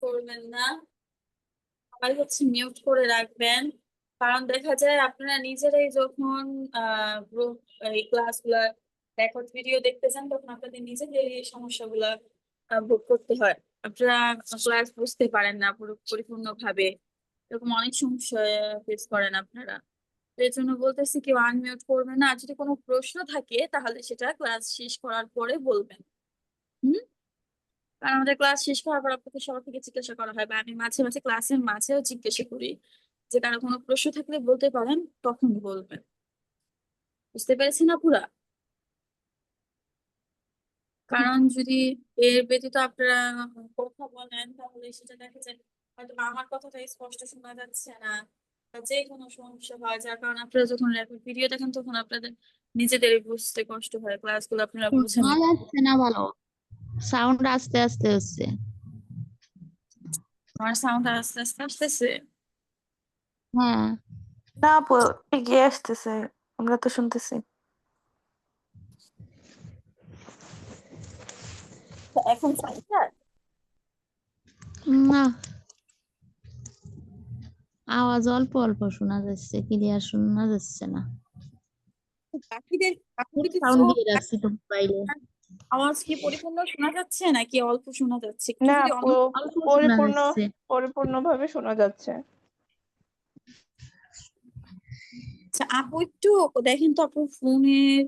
করবেন না, সবাই মিউট করে রাখবেন। কারণ দেখা যায় আপনারা নিজেরাই যখন গ্রুপ এই ক্লাসগুলা রেকর্ড ভিডিও দেখতেছেন তখন আপনাদের নিজেদের এই সমস্যাগুলা ভোগ করতে হয়। আপনারা ক্লাস বুঝতে পারেন না পরিপূর্ণ ভাবে, এরকম অনেক সমস্যা ফেস করেন আপনারা। তো এর জন্য বলতেছি কেউ আনমিউট করবেন না, আর যদি কোনো প্রশ্ন থাকে তাহলে সেটা ক্লাস শেষ করার পরে বলবেন। হুম। কারণ আমাদের ক্লাস শেষ করার পর আপনাকে সবার থেকে জিজ্ঞাসা করা হয়, বা আমি মাঝে মাঝে ক্লাসের মাঝেও জিজ্ঞাসা করি যে কারো কোনো প্রশ্ন থাকলে বলতে পারেন, তখন বলবেন। বুঝতে পেরেছি না পুরা? কারণ যদি এর ব্যতীত আপনারা কথা বলেন তাহলে সেটা দেখা যায় হয়তো বা আমার কথাটা স্পষ্ট শোনা যাচ্ছে না, বা যে কোনো সমস্যা হয়, যার কারণে আপনারা যখন রেকর্ড ভিডিও দেখেন তখন আপনাদের নিজেদেরই বুঝতে কষ্ট হয়, ক্লাসগুলো আপনারা বুঝেন শোনা না। যাচ্ছে না ভালো, সাউন্ড আস্তে আস্তে হচ্ছে। আমার সাউন্ড আস্তে আস্তে আসতেছে। হ্যাঁ। না আপু, ঠিকই আসতেছে, আমরা তো শুনতেছি। তো এখন স্যার না, আওয়াজ অল্প অল্প শোনা যাচ্ছে, ক্লিয়ার শোনা যাচ্ছে না। পাখিদের ফুল পাখিদের কি সাউন্ড চোখ দিয়ে রাখছি তো মোবাইলে। আওয়াজ কি পরিপূর্ণ শোনা যাচ্ছে নাকি অল্প শোনা যাচ্ছে? একটু না যদি আপু, অল্প শোনা পরিপূর্ণ যাচ্ছে। পরিপূর্ণভাবে শোনা যাচ্ছে। আচ্ছা আপু একটু দেখেন তো আপুর ফোনের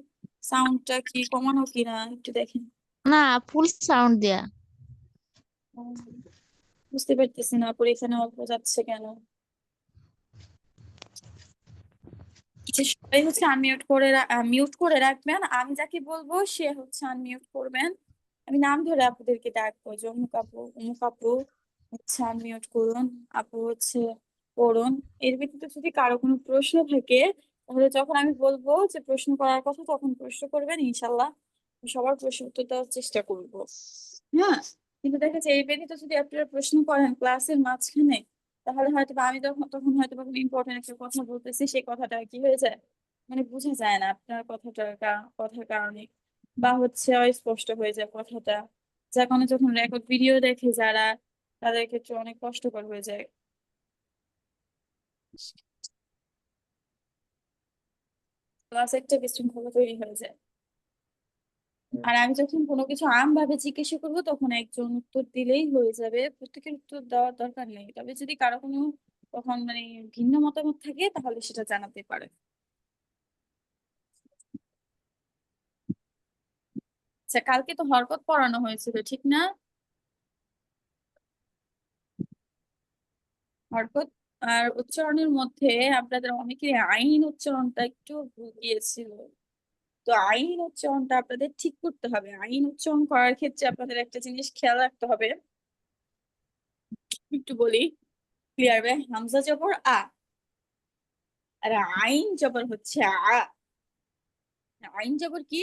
সাউন্ডটা কি কমানো কিনা একটু দেখেন। না, ফুল সাউন্ড দেয়া। উম, বুঝতে পারতেছি না আপুর এখানে অল্প যাচ্ছে কেন। যে সবাই আনমিউট করে মিউট করে রাখবেন, আমি যাকে বলবো সে আনমিউট করবেন। আমি নাম ধরে আপুদেরকে ডাকবো যে অমুক আপু অমুক আপু আনমিউট করুন, আপু করুন। এর ভিত্তিতে যদি কারো কোনো প্রশ্ন থাকে তাহলে যখন আমি বলবো যে প্রশ্ন করার কথা তখন প্রশ্ন করবেন, ইনশাল্লাহ সবার প্রশ্ন উত্তর দেওয়ার চেষ্টা করবো। হ্যাঁ। কিন্তু দেখা যায় এই ব্যতীত যদি আপনারা প্রশ্ন করেন ক্লাসের মাঝখানে তাহলে হয়তো বা আমি তখন তখন হয়তো বা ইম্পর্টেন্ট একটা কথা বলতেছি, সেই কথাটা কি হয়ে যায় বোঝা যায় না আপনার কথার কারণে, বা অস্পষ্ট হয়ে যায় কথাটা, যার কারণে যখন রেকর্ড ভিডিও দেখে যারা তাদের ক্ষেত্রে অনেক কষ্টকর হয়ে যায়। ক্লাস একটা বিশৃঙ্খলা তৈরি হয়ে যায়। আর আমি যখন কোনো কিছু ভাবে জিজ্ঞাসা করবো তখন একজন উত্তর দিলেই হয়ে যাবে, প্রত্যেকের উত্তর দেওয়ার দরকার নেই। তবে যদি কারো কোনো তখন ভিন্ন মতামত থাকে তাহলে সেটা জানাতে পারে। আচ্ছা কালকে তো হরকত পড়ানো হয়েছিল ঠিক না? হরকত আর উচ্চারণের মধ্যে আপনাদের অনেকের আইন উচ্চারণটা একটু ভুল গিয়েছিল। তো আইন উচ্চারণটা আপনাদের ঠিক করতে হবে। আইন উচ্চারণ করার ক্ষেত্রে আপনাদের একটা জিনিস খেয়াল রাখতে হবে, একটু বলি ক্লিয়ার হবে। হামজা জবর আ, আর আইন জবর আ। আইন জবর কি?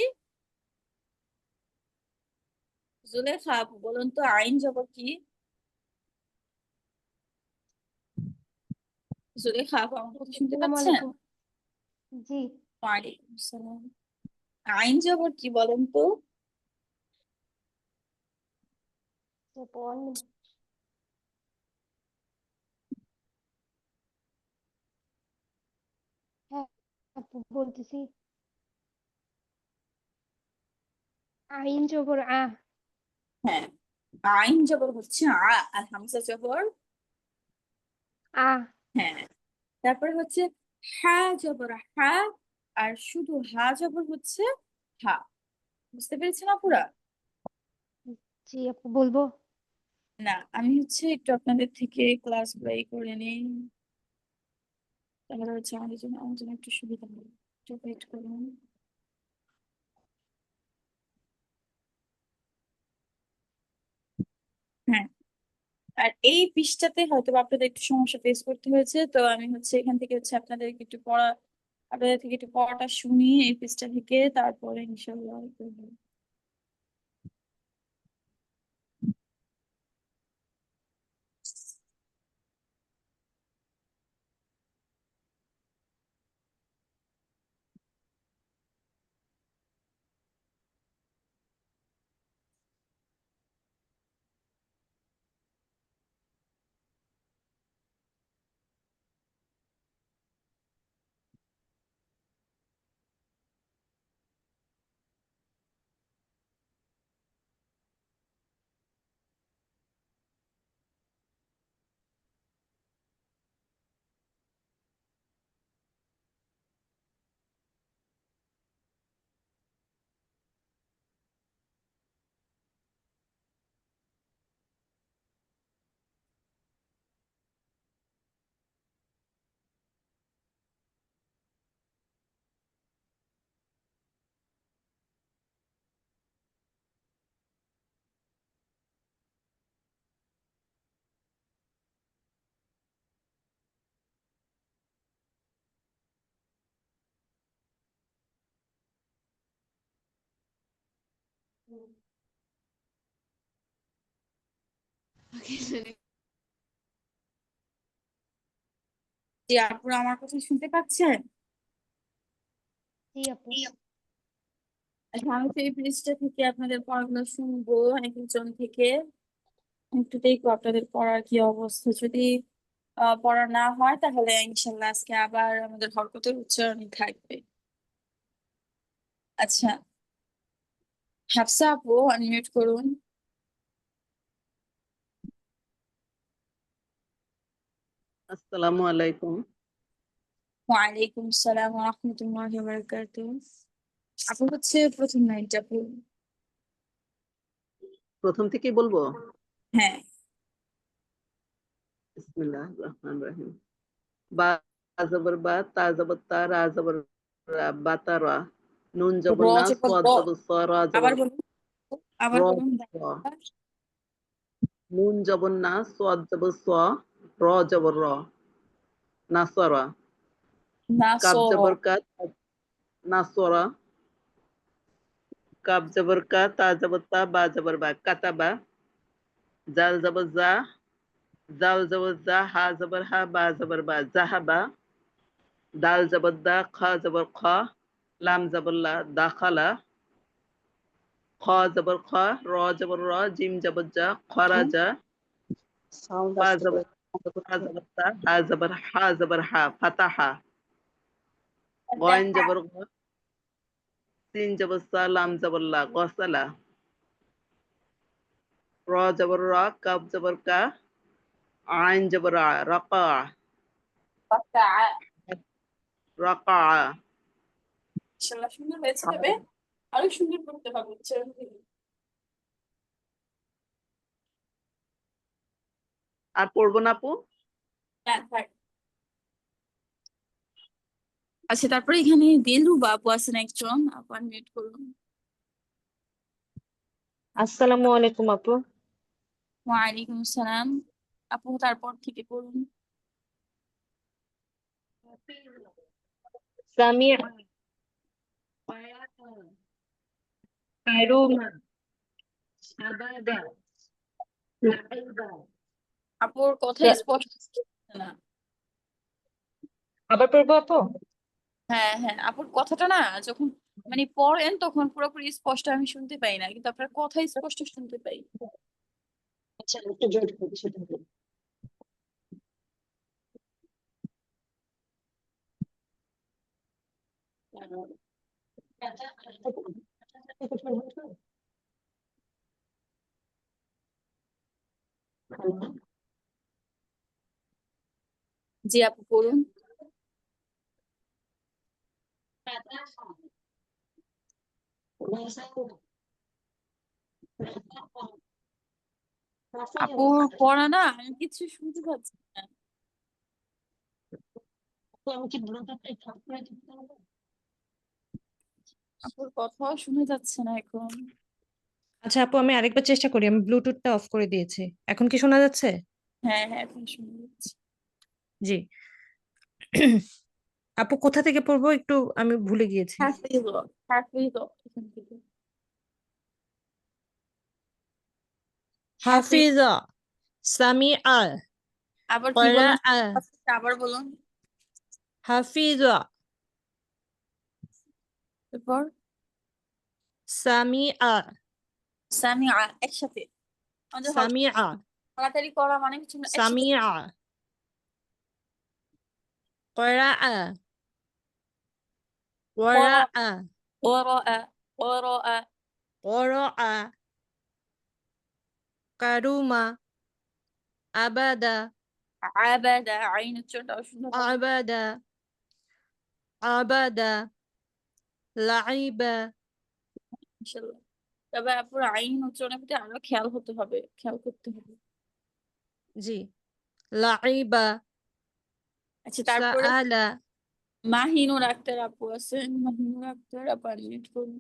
জুলেখা আপু বলুন তো আইন জবর কি? জুলেখা আপু আমার কথা শুনতে আসসালামু পাচ্ছেন? আলাইকুম। জি। ওয়ালাইকুম আসসালাম। আইন জবর কি বলেন তো? আপন। হ্যাঁ আপু বলতেছি। আইন জবর আ। হ্যাঁ, আইন জবর আ, আর হামজা জবর আ। হ্যাঁ। তারপরে হা জবর হা, আর শুধু হা জবর হা। বুঝতে পেরেছেন আপুরা? জি আপু বলবো। না আমি একটু আপনাদের থেকে ক্লাস প্রায় করে নিই, তাহলে আমার জন্য একটু সুবিধা হবে। একটু ওয়েট করুন। হ্যাঁ, আর এই পৃষ্ঠাতে হয়তো বা আপনাদের একটু সমস্যা ফেস করতে হয়েছে, তো আমি এখান থেকে আপনাদের একটু পড়া, আপনাদের থেকে একটু পড়াটা শুনি এই পৃষ্ঠা থেকে, তারপরে ইনশাল্লাহ করবো। জি আপুরা আমার কথা শুনতে পাচ্ছেন? জি আপু। আচ্ছা আমি তো এই পেজটা থেকে আপনাদের পড়াগুলো শুনবো এক একজন থেকে। একটু দেখবো আপনাদের পড়ার কি অবস্থা। যদি পড়া না হয় তাহলে ইনশাল্লাহ আজকে আবার আমাদের হরকতের উচ্চারণই থাকবে। আচ্ছা হাফসা আপু আনমিউট করুন। আসসালামু আলাইকুম। ওয়ালাইকুম আসসালাম ওয়া রাহমাতুল্লাহি ওয়া বারাকাতুহু। আপু হচ্ছে প্রথম লাইনটা পড়ুন। প্রথম থেকেই বলবো। হ্যাঁ বিসমিল্লাহির রহমানির রহিম। বা জবর বা, তা জবর তা, রা জবর রা, বা তা রা, নুন র জবর না, জবর সদ র। জবর স, র আবার জবর বলুন, র, আবার বলুন। র। নুন জবর না, সদ জবর স, র জবর র, নাসরা। না কাব সর। জবর কা, নাসরা। কাব জবর কা, তা জবর তা, বা জবর বা, কাতাবা। জাল জবর জা, জাল জবর জা, হা জবর হা, বা জবর বা, জাহাবা। দাল জবর দা, খা জবর খ, লাম জবর লা, দাখালা। খ জবর খ, র জবর র, জিম জবর জা, খরাজা। সাউন্ড ফা আসতে জবর পারে। তা জবর তা, হা জবর হা জবর হা, ফাতাহা। গয়েন জবর গ, সিন জবর সা, লাম জবর লা, গসালা। র জবর র, কাব জবর কা, আইন জবর আ, রাকা। রাকা। ইনশাল্লাহ সুন্দর হয়েছে, তবে আরো সুন্দর করতে হবে উচ্চারণ থেকে। আর পড়বো না আপু? হ্যাঁ থাক। আচ্ছা তারপরে এখানে দিলরুবা আপু আছেন একজন, আপু আনমিউট করুন। আসসালামু আলাইকুম আপু। ওয়ালাইকুম আসসালাম। আপু তারপর থেকে করুন। সামিয়া, কারুমা, আবাদা, লাইবা। আপুর কথা স্পষ্ট হচ্ছে না। আবার পড়বো আপু? হ্যাঁ হ্যাঁ, আপুর কথাটা না যখন মানে পড়েন তখন পুরোপুরি স্পষ্ট আমি শুনতে পাই না, কিন্তু আপনার কথা স্পষ্ট শুনতে পাই। আচ্ছা একটু জোর করে সেটা বলুন। জি আপু করুন। আপুর পড়া না আমি কিছু শুনতে পাচ্ছি না। আমি কি ব্লুটুথটা অফ করে দিতে পারবো? আপুর কথাও শোনা যাচ্ছে না এখন। আচ্ছা আপু, আমি আরেকবার চেষ্টা করি। আমি ব্লুটুথটা অফ করে দিয়েছি। এখন কি শোনা যাচ্ছে? হ্যাঁ হ্যাঁ এখন শোনা যাচ্ছে। জি। আপু কোথা থেকে পড়বো একটু, আমি ভুলে গিয়েছি। হাফিজ, হাফিজ এখান থেকে। হাফিজ। হাফিজা, সামিআ, আবার কি বলুন, ক্বারাআ। আবার বলুন। হাফিজা, এরপর সামিআ, সামিআ একসাথে। আমাদের সামিআ, তাড়াতাড়ি করা মানে কিছু না, একসাথে। সামিআ, ক্বারাআ, قرأ ক্বারাআ, قرأ قرأ ক্বারাআ, কারুমা, আবাদা, عبد عين উচ্চারণটা সুন্দর হবে। আবাদা, আবাদা, লাইবা। ইনশাআল্লাহ। তবে আপুর আইন উচ্চারণের প্রতি আরো খেয়াল হতে হবে, খেয়াল করতে হবে। জি। লাইবা, আচ্ছা তারপরে সাআলা। মাহিনুর আক্তার আপু আছেন, মাহিনুর আক্তার আপু আনমিউট করুন।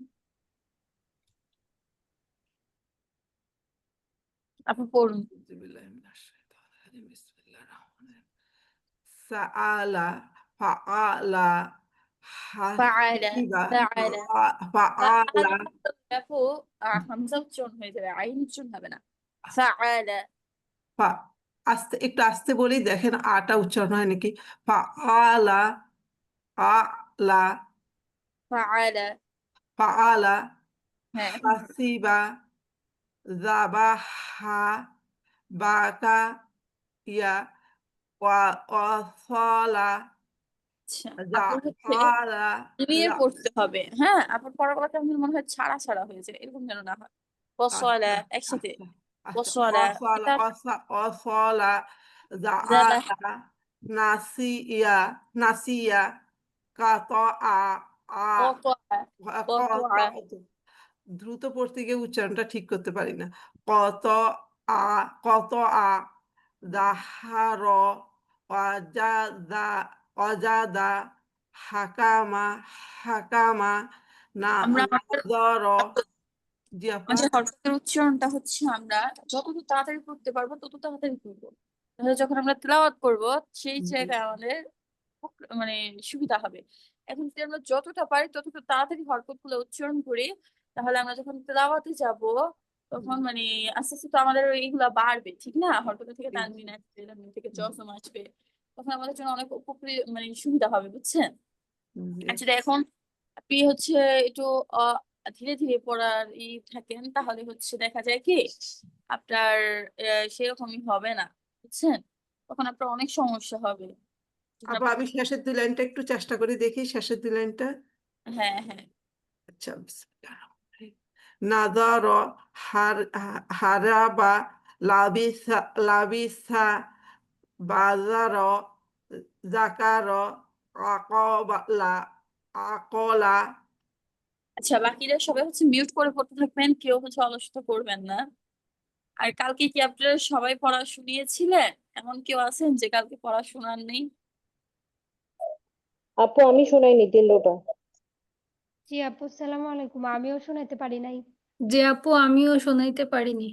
আপু পড়ুন। সাআলা, ফাআলা, ফাআলা হাসিবা ফাআলা ফাআলা আপু হামজা উচ্চারণ হয়ে যাবে, আইন উচ্চারণ হবে না। ফাআলা ফা আস্তে একটু আস্তে বলি, দেখেন আটা উচ্চারণ হয় নাকি। ফাআলা আলা ফাআলা ফাআলা হ্যাঁ এখন হাসিবা যাবাহা বাকা ইয়া ওয়াসালা আচ্ছা আপুর হচ্ছে জাআলা মিলিয়ে পড়তে হবে, হ্যাঁ আপুর পড়ার কথা আমার মনে হয় ছাড়া ছাড়া হয়ে যায়, এরকম যেন না হয়। ওয়াসালা আচ্ছা একসাথে আচ্ছা আচ্ছা ওয়াসালা অসলা এটা অসলা যাবাহ জাআলা নাসিয়া নাসিয়া কাত আ আ কতআ কত কতআ দ্রুত পড়তে গিয়ে উচ্চারণটা ঠিক করতে পারি না। কত আ কত আ দাহার অজাদা অজাদা হাকামা হাকামা না আমরা আমাদের নাজর জি আপু আমাদের হরফের উচ্চারণটা হচ্ছে আমরা যত তাড়াতাড়ি করতে পারবো তত তাড়াতাড়ি করবো, তাহলে যখন আমরা তেলাওয়াত করব সেই জায়গায় আমাদের খুব মানে সুবিধা হবে। এখন যদি আমরা যতটা পারি ততটা তাড়াতাড়ি হরকতগুলো উচ্চারণ করি, তাহলে আমরা যখন তেলাওয়াতে যাব তখন মানে আস্তে আস্তে তো আমাদের এইগুলা বাড়বে, ঠিক না? হরকত থেকে তানবিন আসবে, তানবিন থেকে জজম আসবে, তখন আমাদের জন্য অনেক উপকারী মানে সুবিধা হবে, বুঝছেন? আর যদি এখন আপনি হচ্ছে একটু ধীরে ধীরে পড়ার থাকেন, তাহলে হচ্ছে দেখা যায় কি আপনার সেরকমই হবে না, বুঝছেন? তখন আপনার অনেক সমস্যা হবে যখন আপু আপনি আমি শেষের দুই লাইনটা একটু চেষ্টা করে দেখি, শেষের দুই লাইনটা। হ্যাঁ হ্যাঁ আচ্ছা নাজার হারাবা লাবিসা লাবিসা বাজার জাকার আকলা আকলা আচ্ছা বাকিরা সবাই হচ্ছে মিউট করে পড়তে থাকবেন, কেউ হচ্ছে অলসতা করবেন না। আর কালকে কি আপনারা সবাই পড়া শুনিয়েছিলেন? এমন কেউ আছেন যে কালকে পড়া শোনান নেই? আপু আমি শোনাইনি তিনটা। জি আপু আসসালামু আলাইকুম, আমিও শোনাতে পারি নাই। যে আপু আমিও শোনাইতে পারিনি।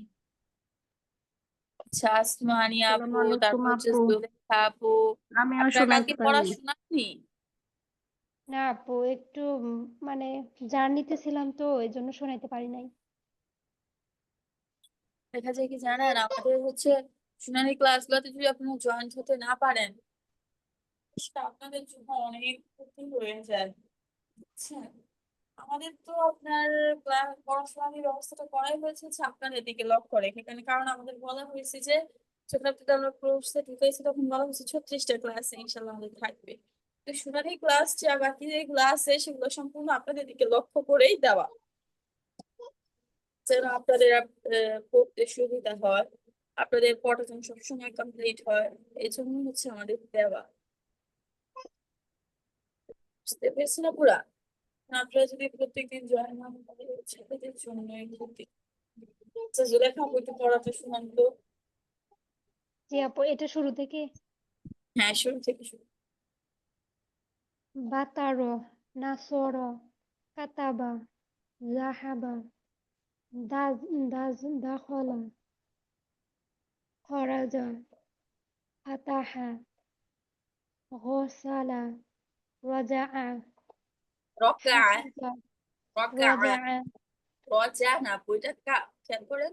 আচ্ছা আসমানি আপু, আসসালামু আলাইকুম তারপর হচ্ছে আপু, জুলেখা আপু, আমিও আপনারা কালকে শোনাইতে পড়া পারিনি। শোনাননি? না আপু একটু মানে জার্নিতে ছিলাম তো এই জন্য শোনাতে পারি নাই। দেখা যায় কি জানেন, আমাদের হচ্ছে শুনানি ক্লাসগুলোতে যদি আপনারা জয়েন্ট হতে না পারেন, সেটা আপনাদের জন্য অনেক ক্ষতি হয়ে যায়, বুঝছেন? আমাদের তো আপনার ক্লাস পড়াশোনার ব্যবস্থাটা করাই হয়েছে হচ্ছে আপনাদের দিকে লক্ষ্য রেখে, কারণ আমাদের বলা হয়েছে যে যখন আপনাদের আমরা কোর্সে ঢুকেছি তখন বলা হয়েছে 36টা ক্লাসে ইনশাল্লাহ আমাদের থাকবে। তো শুনানি ক্লাস যা বাকি যে ক্লাস আছে সেগুলো সম্পূর্ণ আপনাদের দিকে লক্ষ্য করেই দেওয়া, যেন আপনাদের পড়তে সুবিধা হয়, আপনাদের পড়া যেন সবসময় কমপ্লিট হয়, এই জন্য হচ্ছে আমাদের দেওয়া। বুঝতে পেরেছি না পুরা? আপনারা যদি প্রত্যেকদিন জয়েন না হন তাহলে ছেলেদের জন্যই ক্ষতি। আচ্ছা জুলেখা আপু একটু পড়াতে শোনান তো। জি আপু এটা শুরু থেকে। হ্যাঁ শুরু থেকে শুরু। বাতারো নাসর কাতাবা জাহাবা দাজ দাজ দাখলা খরাজা ফাতাহা গসালা রাজাআ রকা হাফিজা রকা রাজাআ রজা না বইটা খেয়াল করেন।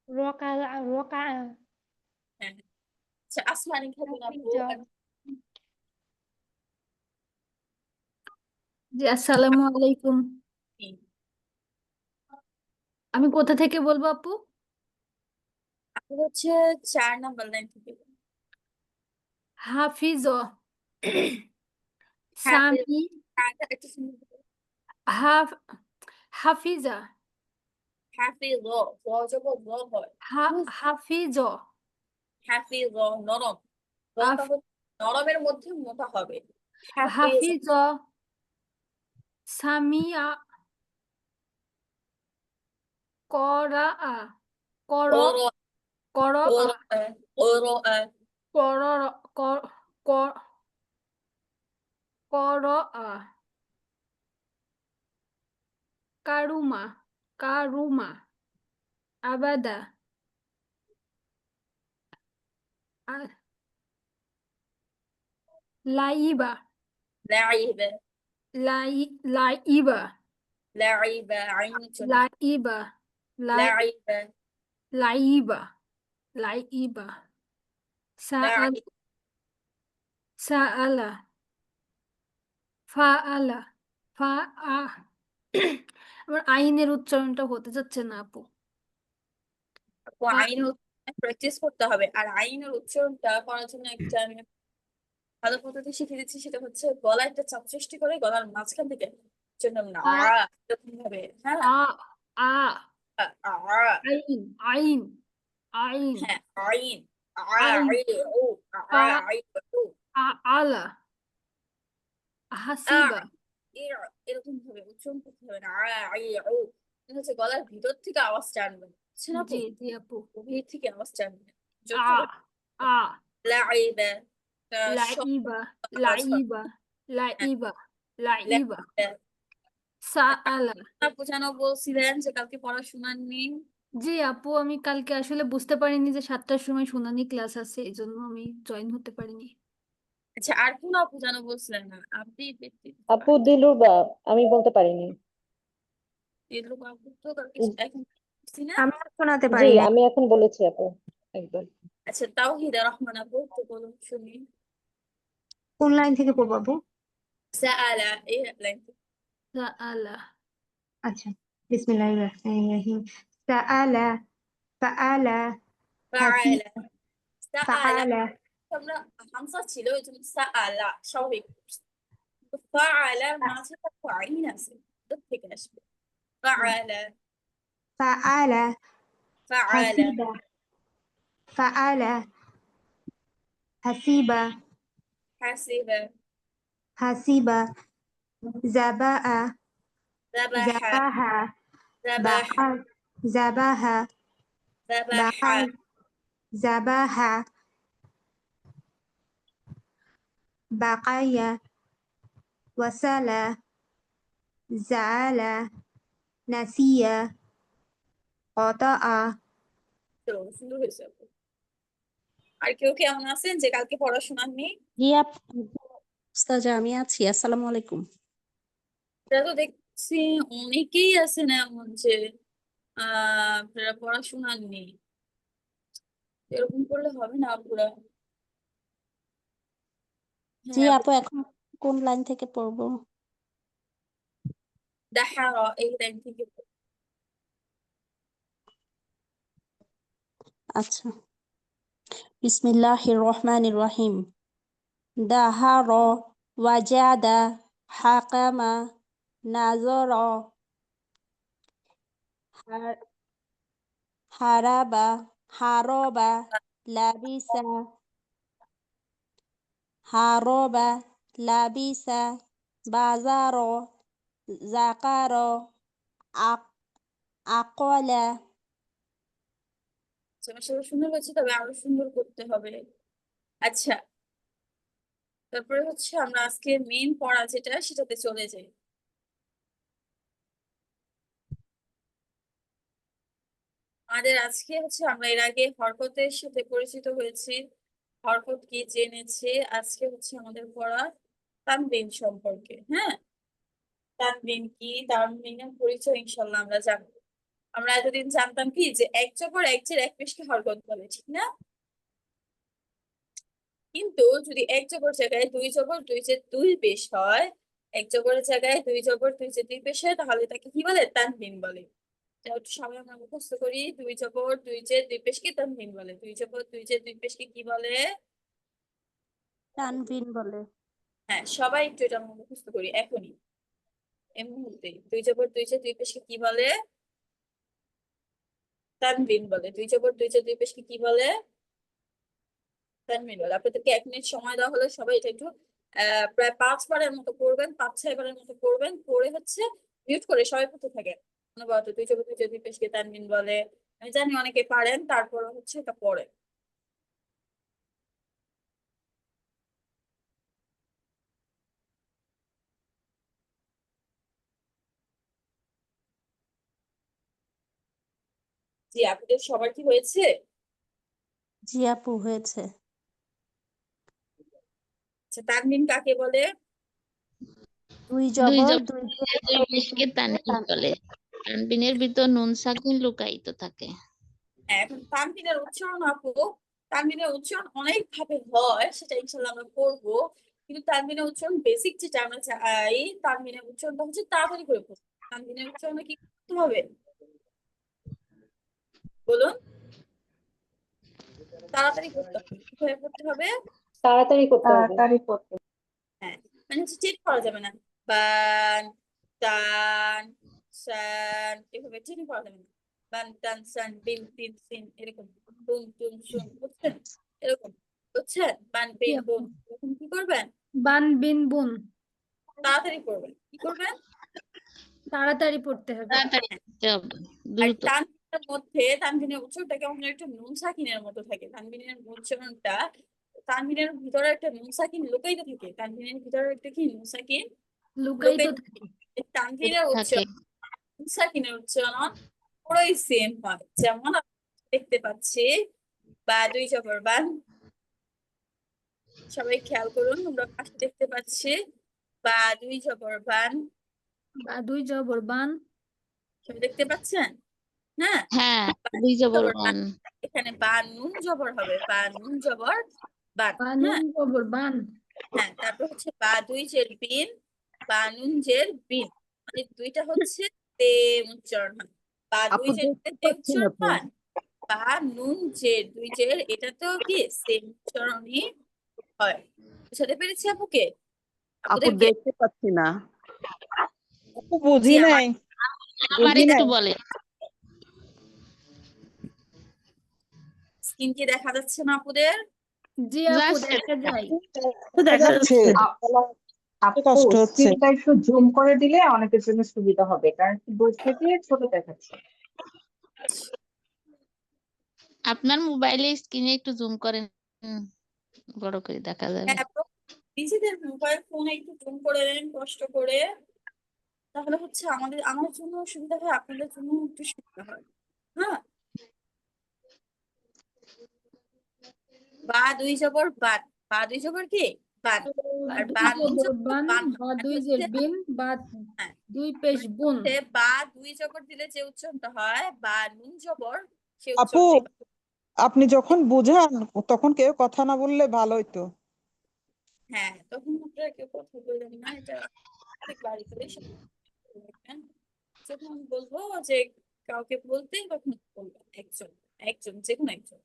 রকা রকা হ্যাঁ আচ্ছা আসমানি খাতুন আপু হাফিজা জি আসসালামু আলাইকুম। আমি কোথা থেকে বলবো আপু? আপু হচ্ছে 4 নাম্বার লাইন থেকে। হাফিজ হাফিজ সামি একটু শুনুন। হাফ হাফিজা হাফিজ জব হয়। হাফিজ হাফিজ নরম, রটা হচ্ছে নরমের মধ্যে মোটা হবে। হাফিজ হাফিজ সামিয়া করা কর ওর কর ওর ওর কর কর কর কারুমা কারুমা আবাদা লাইবা লাইবে লাইবা লাইবা আইন উচ্চারণ লাইবা লাইবা লাইবা লাইবা সাআল লাইবা সাআলা ফাআলা ফা আ আমার আইনের উচ্চারণটা হতে যাচ্ছে না আপু আপু ফা- আইন প্র্যাকটিস করতে হবে আর আইনের উচ্চারণটা করার জন্য একটা আমি ভালো পদ্ধতি শিখে দিচ্ছি, সেটা হচ্ছে গলায় একটা চাপ সৃষ্টি করে গলার মাঝখান থেকে জন্য না আ এরকম ভাবে, হ্যাঁ আ আ আ আ, আইন আইন আইন হ্যাঁ আইন আ আইন I O a a I O আলা আ হাসিবা এরকম ভাবে উচ্চারণ করতে হবে না আই ও এটা হচ্ছে গলার ভিতর থেকে আওয়াজটা আনবে, বুঝছেন আপু? জি জি আপু গভীর থেকে আওয়াজটা আনবে আ যতটুকু আ লাইবা লাইবা আওয়াজ হবে। লাইবা হ্যাঁ, লাইবা লাইবা লাইবা। সাআলা আপু যেন বলছিলেন যে কালকে পড়াশোনা নেই। জি আপু আমি কালকে আসলে বুঝতে পারিনি যে 7টার সময় শুনানি ক্লাস আছে এই জন্য আমি জয়েন হতে পারিনি আচ্ছা আর কোন আপু যেন বলছিলেন না আপনি আপু দিলরুবা, আমি বলতে পারিনি। এগুলো আপু তো কালকে এখন বুঝছি না। আমি আর শোনাতে জি, পারি না। আমি এখন বলেছি আপু একবার। আচ্ছা তাওহিদা রহমান আপু তো বলুন শুনি। কোন লাইন থেকে পড়বো আপু? সাআলা এই লাইন সাআলা আচ্ছা, বিসমিল্লাহির রহমানির রহিম। সাআলা ফাআলা হাসিব ফাআলা সাআলা ফাআলা আমরা হামজা ছিল এই জন্য সাআলা স্বাভাবিক। তো ফাআলার মাঝে একটা আইন আছে দূর থেকে আসবে ফাআলা ফাআলা ফাআলা হাসিবা ফাআলা হাসিবা হাসিবা হাসিবা জাবাআ যাবাহা জাবাহা যাবাহা বাকা জাবাহা বাকা যাবাহা জাবাহা বাকায়া ওয়াসালা জাআলা নাসিয়া কতাআ। চলো সুন্দর হয়েছে আপু। আর কেউ কেমন আছেন যে কালকে পড়াশোনা নেই? জি উস্তাজা আমি আছি। আসসালামু আলাইকুম। এটা তো দেখছি অনেকেই আছেন এমন যে আপনারা পড়াশোনা নেই, এরকম করলে হবে না আপুরা। জি হ্যাঁ আপু এখন কোন লাইন থেকে পড়বো? দাহারা এই লাইন থেকে আচ্ছা, বিসমিল্লাহির রহমানির রহিম। দাহার ওয়াজাদা হাকামা নাজর হারাবা হারবা লাবিসা হারবা লাবিসা বাজার জাকার আকলা। সেটা সুন্দর হচ্ছে, তবে আরো সুন্দর করতে হবে। আচ্ছা তারপরে হচ্ছে আমরা আজকে মেইন পড়া যেটা সেটাতে চলে যাই। আমাদের আজকে হচ্ছে আমরা এর আগে হরকতের সাথে পরিচিত হয়েছি, হরকত কি জেনেছি। আজকে হচ্ছে আমাদের পড়া তানবিন সম্পর্কে। হ্যাঁ তানবিন কি, তানবিনের পরিচয় ইনশাল্লাহ আমরা জানবো। আমরা এতদিন জানতাম কি যে এক জবর এক জের এক পেশকে হরকত বলে, ঠিক না? কিন্তু যদি এক জবর জায়গায় দুই জবর দুই জের দুই পেশ হয়, এক জবরের জায়গায় দুই জবর দুই জের দুই পেশ হয়, তাহলে তাকে কি বলে? তানবিন বলে। এটা একটু সবাই আমরা মুখস্থ করি, দুই জবর দুই জের দুই পেশকে তানবিন বলে। দুই জবর দুই জের দুই পেশকে কি বলে? তানবিন বলে। হ্যাঁ সবাই একটু এটা আমরা মুখস্থ করি এখনই এই মুহূর্তে। দুই জবর দুই জের দুই পেশকে কি বলে? তানবিন বলে। দুই জবর দুই জের দুই পেশকে কি বলে? তানবিন বলে। আপনাদেরকে 1 মিনিট সময় দেওয়া হলে সবাই এটা একটু প্রায় 5 বারের মতো পড়বেন, 5-6 বারের মতো পড়বেন, পড়ে হচ্ছে মিউট করে সবাই পড়তে থাকে অনবরত। দুই জবর দুই জের দুই পেশকে তানবিন বলে। আমি জানি অনেকে পারেন, তারপর হচ্ছে এটা পড়ে। জি আপনাদের সবার কি হয়েছে? জি আপু হয়েছে। আচ্ছা তানবিন কাকে বলে? দুই দুই জবর জবর দুই দুই পেশকে তানবিন বলে। তানবিনের ভিতর নুন সাকিন লুকায়িত থাকে। হ্যাঁ, এখন তানবিনের উচ্চারণ আপু, তানবিনের উচ্চারণ অনেক ভাবে হয়, সেটা ইনশাল্লাহ আমরা করবো। কিন্তু তানবিনের উচ্চারণ বেসিক যেটা আমরা চাই, তানবিনের উচ্চারণটা হচ্ছে তাড়াতাড়ি করে পড়তে। তানবিনের উচ্চারণে কি করতে হবে বলুন? তাড়াতাড়ি করতে হবে। কিভাবে করতে হবে? তাড়াতাড়ি করতে হবে। হ্যাঁ, মানে হচ্ছে চেঞ্জ করা যাবে না। বান টান সান, এভাবে চেঞ্জ করা যাবে না। বান টান সান বিন তিন সিন, এরকম টুন টুন শুন, বুঝছেন? এরকম, বুঝছেন? বান জি বিন আপু। বুন, এরকম কি করবেন? বান বিন বুন, তাড়াতাড়ি করবেন। কি করবেন? তাড়াতাড়ি পড়তে হবে। তাড়াতাড়ি করতে হবে, আর দ্রুত। তানবিনের মধ্যে তানবিনের উচ্চারণটা কেমন যেন একটা নুন সাকিনের মতো থাকে। তানবিনের উচ্চারণটা, তানবিনের ভিতরে একটা নুন সাকিন লুকায়িত থাকে। তানবিনের ভিতরে একটা কি নুন সাকিন লুকায়িত লুকায়িত থাকে। থাকে। তানবিনের থাকে। উচ্চারণ নুন সাকিনের উচ্চারণ পুরোই সেম হয়। যেমন আমরা দেখতে পাচ্ছি বা দুই জবর বান, সবাই খেয়াল করুন, আমরা পাশে দেখতে পাচ্ছি বা দুই জবর বান, বা দুই জবর বান, সবাই দেখতে পাচ্ছেন? হ্যাঁ, হ্যাঁ, বা দুই জবর জবর বান, বান। এখানে বা নুন জবর হবে, বা নুন জবর বান। বা হ্যাঁ নুন জবর বান। হ্যাঁ, তারপর হচ্ছে বা দুই জের বিন, বা নুন জের বিন, মানে দুইটা হচ্ছে সেম উচ্চারণ হয়। বা দুই আপু জের দেখতে যে পাচ্ছি না উচ্চারণ তো। হয়, বা নুন জের দুই জের, এটা তো কি সেম উচ্চারণই হয়। বুঝাতে পেরেছি আপুকে, আপু আপুদেরকে? দেখতে পাচ্ছি না। আপু বুঝি জি, আমার নাই। আবার বুঝি একটু নাই। বলে। স্ক্রিন কি দেখা যাচ্ছে না আপুদের? জি আপু, যাচ্ছে। দেখা যায়। দেখা যাচ্ছে। আপু কষ্ট হচ্ছে। স্ক্রিনটা একটু জুম করে দিলে অনেকের জন্য সুবিধা হবে, কারণ একটু দূর থেকে ছোট দেখাচ্ছে। আপনার মোবাইলে স্ক্রিনে একটু জুম করেন, বড় করে দেখা যাবে। হ্যাঁ, আপু, নিজেদের মোবাইল ফোনে একটু জুম করে নেন কষ্ট করে, তাহলে হচ্ছে আমার জন্য সুবিধা হয়, আপনাদের জন্য একটু সুবিধা হয়। হ্যাঁ, বা দুই জবর বান, বা দুই জবর কি বান, বা আর দুই বা নুন জবর জবর বান, বান বা হয়। আর দুই জের হচ্ছে বিন, বা হ্যাঁ, দুই পেশ বুন। হচ্ছে বা দুই জবর দিলে যে উচ্চারণটা হয়, বা নুন জবর, সে আপু উচ্চারণটাই হয়। আপনি যখন বুঝান তখন কেউ কথা না বললে ভালো হতো। হ্যাঁ, তখন আপনারা কেউ কথা বললেন না, এটা ঠিক বাড়ি করে রাখবেন। যখন আমি বলবো যে কাউকে বলতে, তখন বলবেন একজন, একজন, যে কোনো একজন।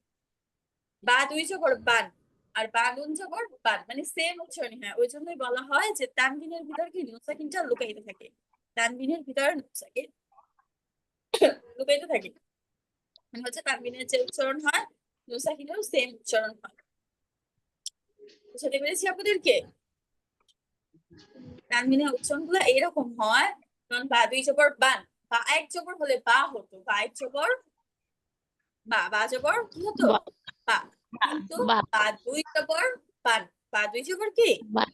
বা দুই জবর বান, আর বা নুন জবর বান, মানে সেম উচ্চারণ। হ্যাঁ, ওই জন্যই বলা হয় যে তানবিনের ভিতর কি নুন সাকিনটা লুকাইতে থাকে। তানবিনের ভিতর নুন সাকিন লুকাইতে থাকে, মানে হচ্ছে তানবিনের যে উচ্চারণ হয়, নুন সাকিনেরও সেম উচ্চারণ হয়। বুঝাতে পেরেছি আপনাদেরকে? তানবিনের উচ্চারণ গুলো এইরকম হয়, কারণ বা দুই জবর বান, বা এক জবর হলে বা হতো, বা এক জবর বা, বা জবর কি হতো বা বা, কিন্তু বা বা দুই জবর বান, বা দুই জবর কি বা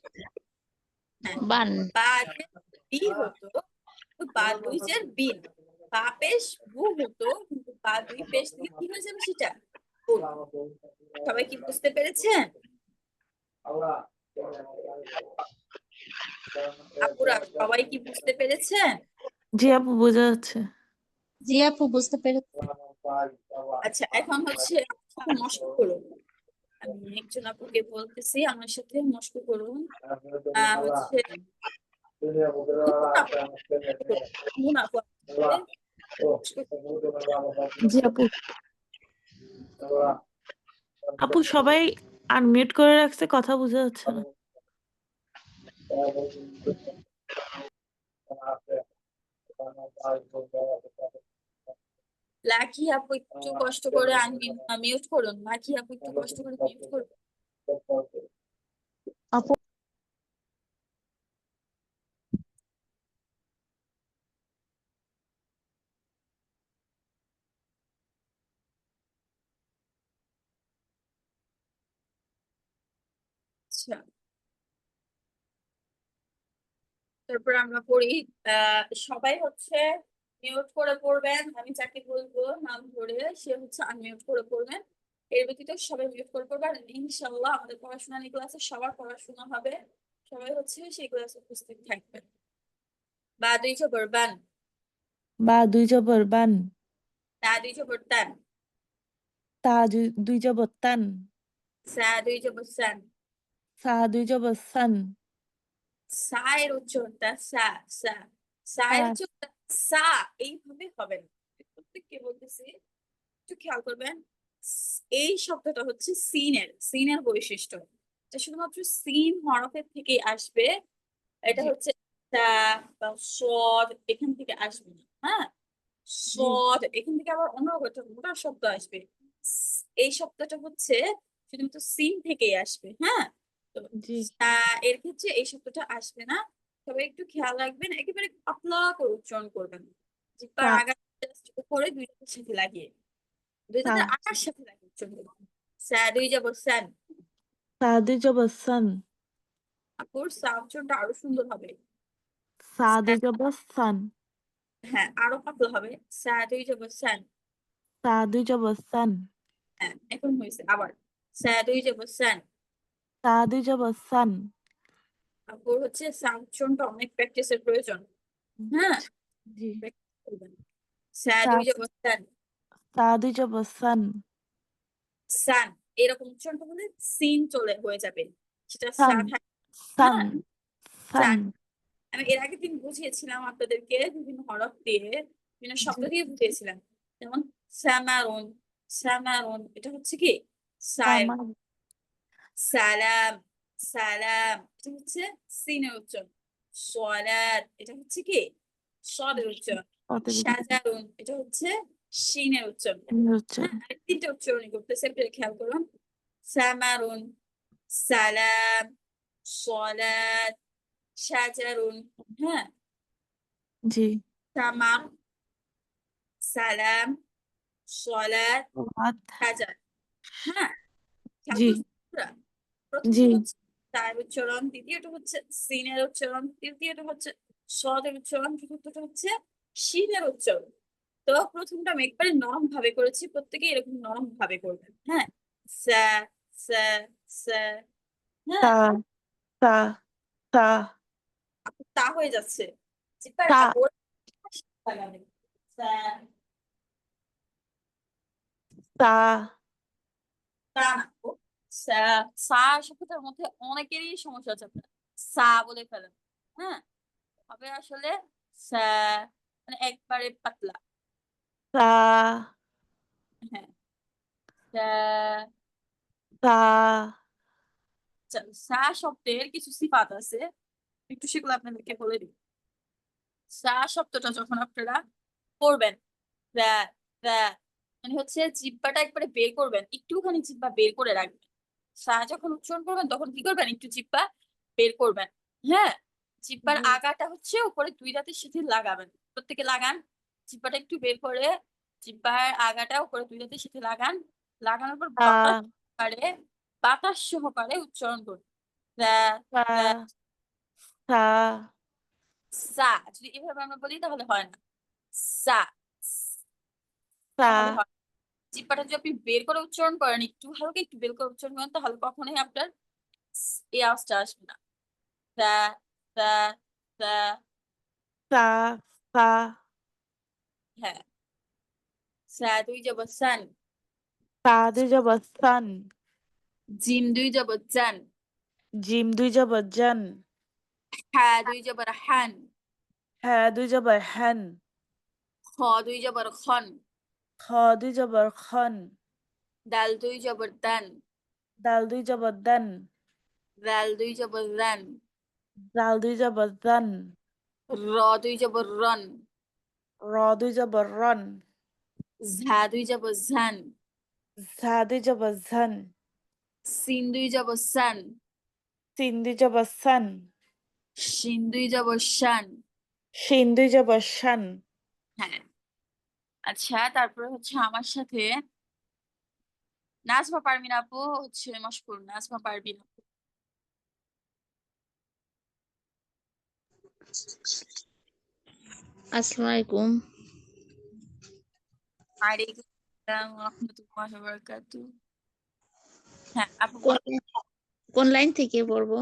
হ্যাঁ, বান। বা যে বি হতো, তো বা দুই যে বিন, বা পেশ বু হতো, কিন্তু বা দুই পেশ দিয়ে কি হয়ে যাবে সেটা বুন। সবাই কি বুঝতে পেরেছেন আপুরা? সবাই কি বুঝতে পেরেছেন? জি আপু, বোঝা যাচ্ছে। জি আপু, বুঝতে পেরেছি। আচ্ছা, এখন হচ্ছে আমার সাথে মস্ক করুন। আমি একজন আপুকে বলতেছি আমার সাথে মস্ক করুন। হচ্ছে মুন আপু, মুন আপু আমাকে মস্ক জি আপু। আপু সবাই আনমিউট করে রাখছে, কথা বোঝা যাচ্ছে না। লাকি আপু একটু কষ্ট করে মিউট করুন। লাকি আপু একটু কষ্ট করে মিউট করুন। আপু আচ্ছা, তারপর আমরা পড়ি। সবাই হচ্ছে মিউট করে পড়বেন। আমি যাকে বলবো নাম ধরে সে হচ্ছে আনমিউট করে পড়বেন। এর ব্যতীত সবাই মিউট করে পড়বেন। ইনশাল্লাহ আমাদের পড়াশোনা নিয়ে ক্লাসে সবার পড়াশোনা হবে, সবাই হচ্ছে সেই ক্লাসে উপস্থিত থাকবেন। বা দুই জবর বান, বা দুই জবর বান, তা দুই জবর তান, তা দুই জবর তান, সা দুই জবর সান। সা দুই জবর সান, সা এর উচ্চারণটা সা, সা, সা এর সা, উচ্চারণটা সা এইভাবে হবে না। প্রত্যেককে বলতেছি একটু খেয়াল করবেন। এই শব্দটা হচ্ছে সিনের বৈশিষ্ট্য। এটা শুধুমাত্র সিন হরফের থেকে আসবে। এটা জি হচ্ছে তা বা সদ এখান থেকে আসবে না। হ্যাঁ, জি সদ এখান থেকে আবার অন্য একটা মোটা শব্দ আসবে। এই শব্দটা হচ্ছে শুধুমাত্র সিন থেকেই আসবে। হ্যাঁ, তো জি তা এর ক্ষেত্রে এই শব্দটা আসবে না। তবে একটু খেয়াল রাখবেন, একেবারে পাতলা করে উচ্চারণ করবেন। জিহ্বার তা, আগা just উপরে দুই দাঁতের সাথে লাগিয়ে, দুই তা, দাঁতের আগার সাথে লাগিয়ে উচ্চারণ করবেন। সা দুই যাবো সান। সা দুই জবর সান, আপুর সা উচ্চারণটা আরো সুন্দর হবে। সা দুই জবর সান, হ্যাঁ, আরো পাতলা হবে। সা দুই যাবো সান। সা দুই জবর সান, হ্যাঁ, এখন হয়েছে আবার। সা দুই যাবো সান। সা দুই জবর সান। আপুর হচ্ছে সা উচ্চারণটা অনেক প্র্যাকটিসের প্রয়োজন। হ্যাঁ, জি practice করবেন। সা সা, দুই যাবো সান। সা দুই জবর সান, সান এরকম উচ্চারণটা হলে সিন চলে হয়ে যাবে, সেটা সা সান, থাকে। সান, হ্যাঁ, সান। সান। আমি এর আগের দিন বুঝিয়েছিলাম আপনাদেরকে বিভিন্ন হরফ দিয়ে, বিভিন্ন শব্দ জি দিয়ে বুঝিয়েছিলাম। যেমন সামারুন, সামারুন এটা হচ্ছে কি সাইর। সামা, সালাম, সালাম এটা হচ্ছে সিনের উচ্চারণ। সলাত এটা হচ্ছে কি সদের উচ্চারণ। ওদের সাজারুন এটা হচ্ছে শিনের উচ্চারণ। হচ্ছে হ্যাঁ, আমি তিনটা উচ্চারণই করতেছি, আপনি খেয়াল করুন। সামারুন, সালাম, সলাত, সাজারুন। হ্যাঁ, জি সামার, সালাম, সলাত, সালাত, সাজার। হ্যাঁ, খেয়াল জি করছেন আপনারা? জি প্রথমটা হচ্ছে তার উচ্চারণ, দ্বিতীয়টা হচ্ছে সিনের উচ্চারণ, তৃতীয়টা হচ্ছে সদের উচ্চারণ, চতুর্থটা হচ্ছে শিনের উচ্চারণ। তো প্রথমটা আমি একবারে নরম ভাবে করেছি, প্রত্যেকে এরকম নরম ভাবে করবেন। হ্যাঁ, সা, সা, সা। তা, হ্যাঁ, তা, তা, আপু তা হয়ে যাচ্ছে। জিব্বার তা, আগর লাগাবেন। সা, তা, তা না আপু। সা, সা শব্দটার মধ্যে অনেকেরই সমস্যা আছে, আপনার সা বলে ফেলেন। হ্যাঁ, হবে আসলে সা, মানে একবারে পাতলা। তা, হ্যাঁ, সা। তা, আচ্ছা, সা শব্দের কিছু সিফাত আছে, একটু সেগুলো আপনাদেরকে বলে দিই। সা শব্দটা যখন আপনারা পড়বেন, দ্যা, দ্যা, মানে হচ্ছে জিহ্বাটা একবারে বের করবেন, একটুখানি জিহ্বা বের করে রাখবেন। সা যখন উচ্চারণ করবেন তখন কি করবেন, একটু জিহ্বা বের করবেন। হ্যাঁ, জিহ্বার জি আগাটা হচ্ছে উপরে দুই দাঁতের সাথে লাগাবেন। প্রত্যেকে লাগান, জিহ্বাটা একটু বের করে জিহ্বার আগাটা উপরে দুই দাঁতের সাথে লাগান। লাগানোর পর তা, বাতাস সহকারে উচ্চারণ করুন। দ্যা, তা, দ্যা, তা, সা। যদি এভাবে আমরা বলি তাহলে হয় না। সা, তা, তাহলে হয়। জিহ্বাটা যদি আপনি বের করে উচ্চারণ করেন, একটু হালকা একটু বের করে উচ্চারণ করেন, তাহলে কখনোই আপনার এই আওয়াজটা আসবে না। তা, তা, তা। তা, তা, হ্যাঁ, সা দুই জবর সান, তা দুই জবর সান, জিম দুই জবর জান, জিম দুই জবর জান, হা দুই জবর হান, হ্যাঁ দুই জবর হ্যান, খ দুই জবর খন, খ দুই জবর খন, দাল দুই জবর দান, দাল দুই জবর দান, রাল দুই জবর রান, দাল দুই জবর দান, র দুই জবর রন, র দুই জবর রন, ঝা দুই জবর ঝান, ঝা দুই জবর ঝান, সিন দুই জবর সান, সিন দুই জবর সান, শিন দুই জবর শান। শিন দুই জবর শান। হ্যাঁ, আচ্ছা, তারপরে হচ্ছে আমার সাথে নাজমা পারমিন আপু হচ্ছে মশকুর। নাজমা পারবিন আপু। আসসালামু আলাইকুম। ওয়ালাইকুম আসসালাম ওয়া রাহমাতুল্লাহি ওয়া বারাকাতুহু। হ্যাঁ আপু কোন বলেন। কোন লাইন থেকে পড়বো?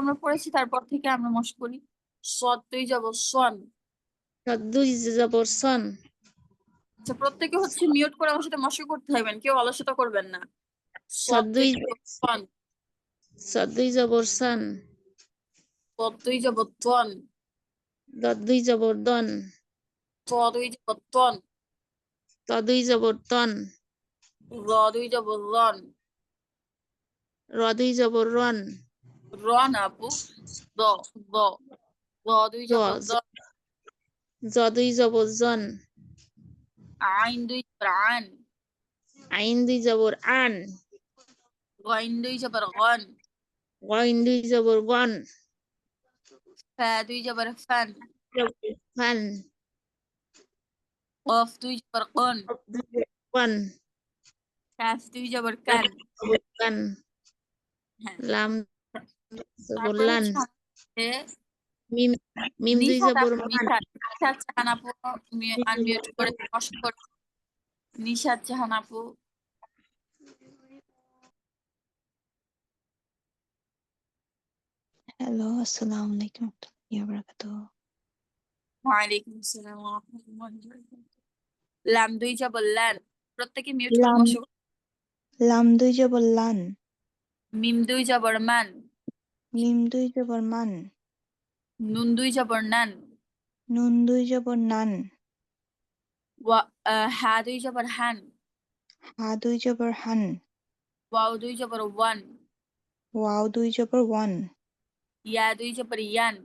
আমরা পড়েছি তারপর থেকে আমরা মশ করি। সদ দুই জবর সন। দুই জবর সন। আচ্ছা প্রত্যেকে হচ্ছে মিউট করে আমার সাথে মশক করতে হবেন, কেউ অলসতা করবেন না। সদ দুই দুই জবর সন। দুই জবর সন। সদ দুই জবর তন। দুই জবর দন। ত দুই জবর তন। দুই জবর তন। র দুই জবর রন। দুই জবর রন। র না আপু, দ দ। র দুই জবর দ। দুই জবর জন। আইন দুই জবর আন। আইন দুই জবর আন। গইন দুই জবর গন। গইন দুই জবর গন। ফা দুই জবর ফান। ফান। কফ দুই জবর কন। কন। কাফ দুই জবর কান। কান। হ্যাঁ লাম জবর তারপর লান। হচ্ছে আমাদের মিম মিম দুই নিশাত জবর আপু, মান। নিশাত জাহান আপু আনমিউট করে কষ্ট করে। নিশাত জাহান আপু। হ্যালো, আসসালামু আলাইকুম ওয়া বারাকাতুহু। ওয়ালাইকুম আসসালাম ওয়া রাহমাতুল্লাহি ওয়া বারাকাতুহু। লাম দুই জবর লান। প্রত্যেকে মিউট করে লাম মশক। লাম দুই জবর লান। মিম দুই জবর মান। মিম দুই জবর মান। নুন দুই জবর নান। নুন দুই জবর নান। হা দুই জবর হান। হা দুই জবর হান। ওয়াও দুই জবর ওয়ান। ওয়াও দুই জবর ওয়ান। ইয়া দুই জবর ইয়ান।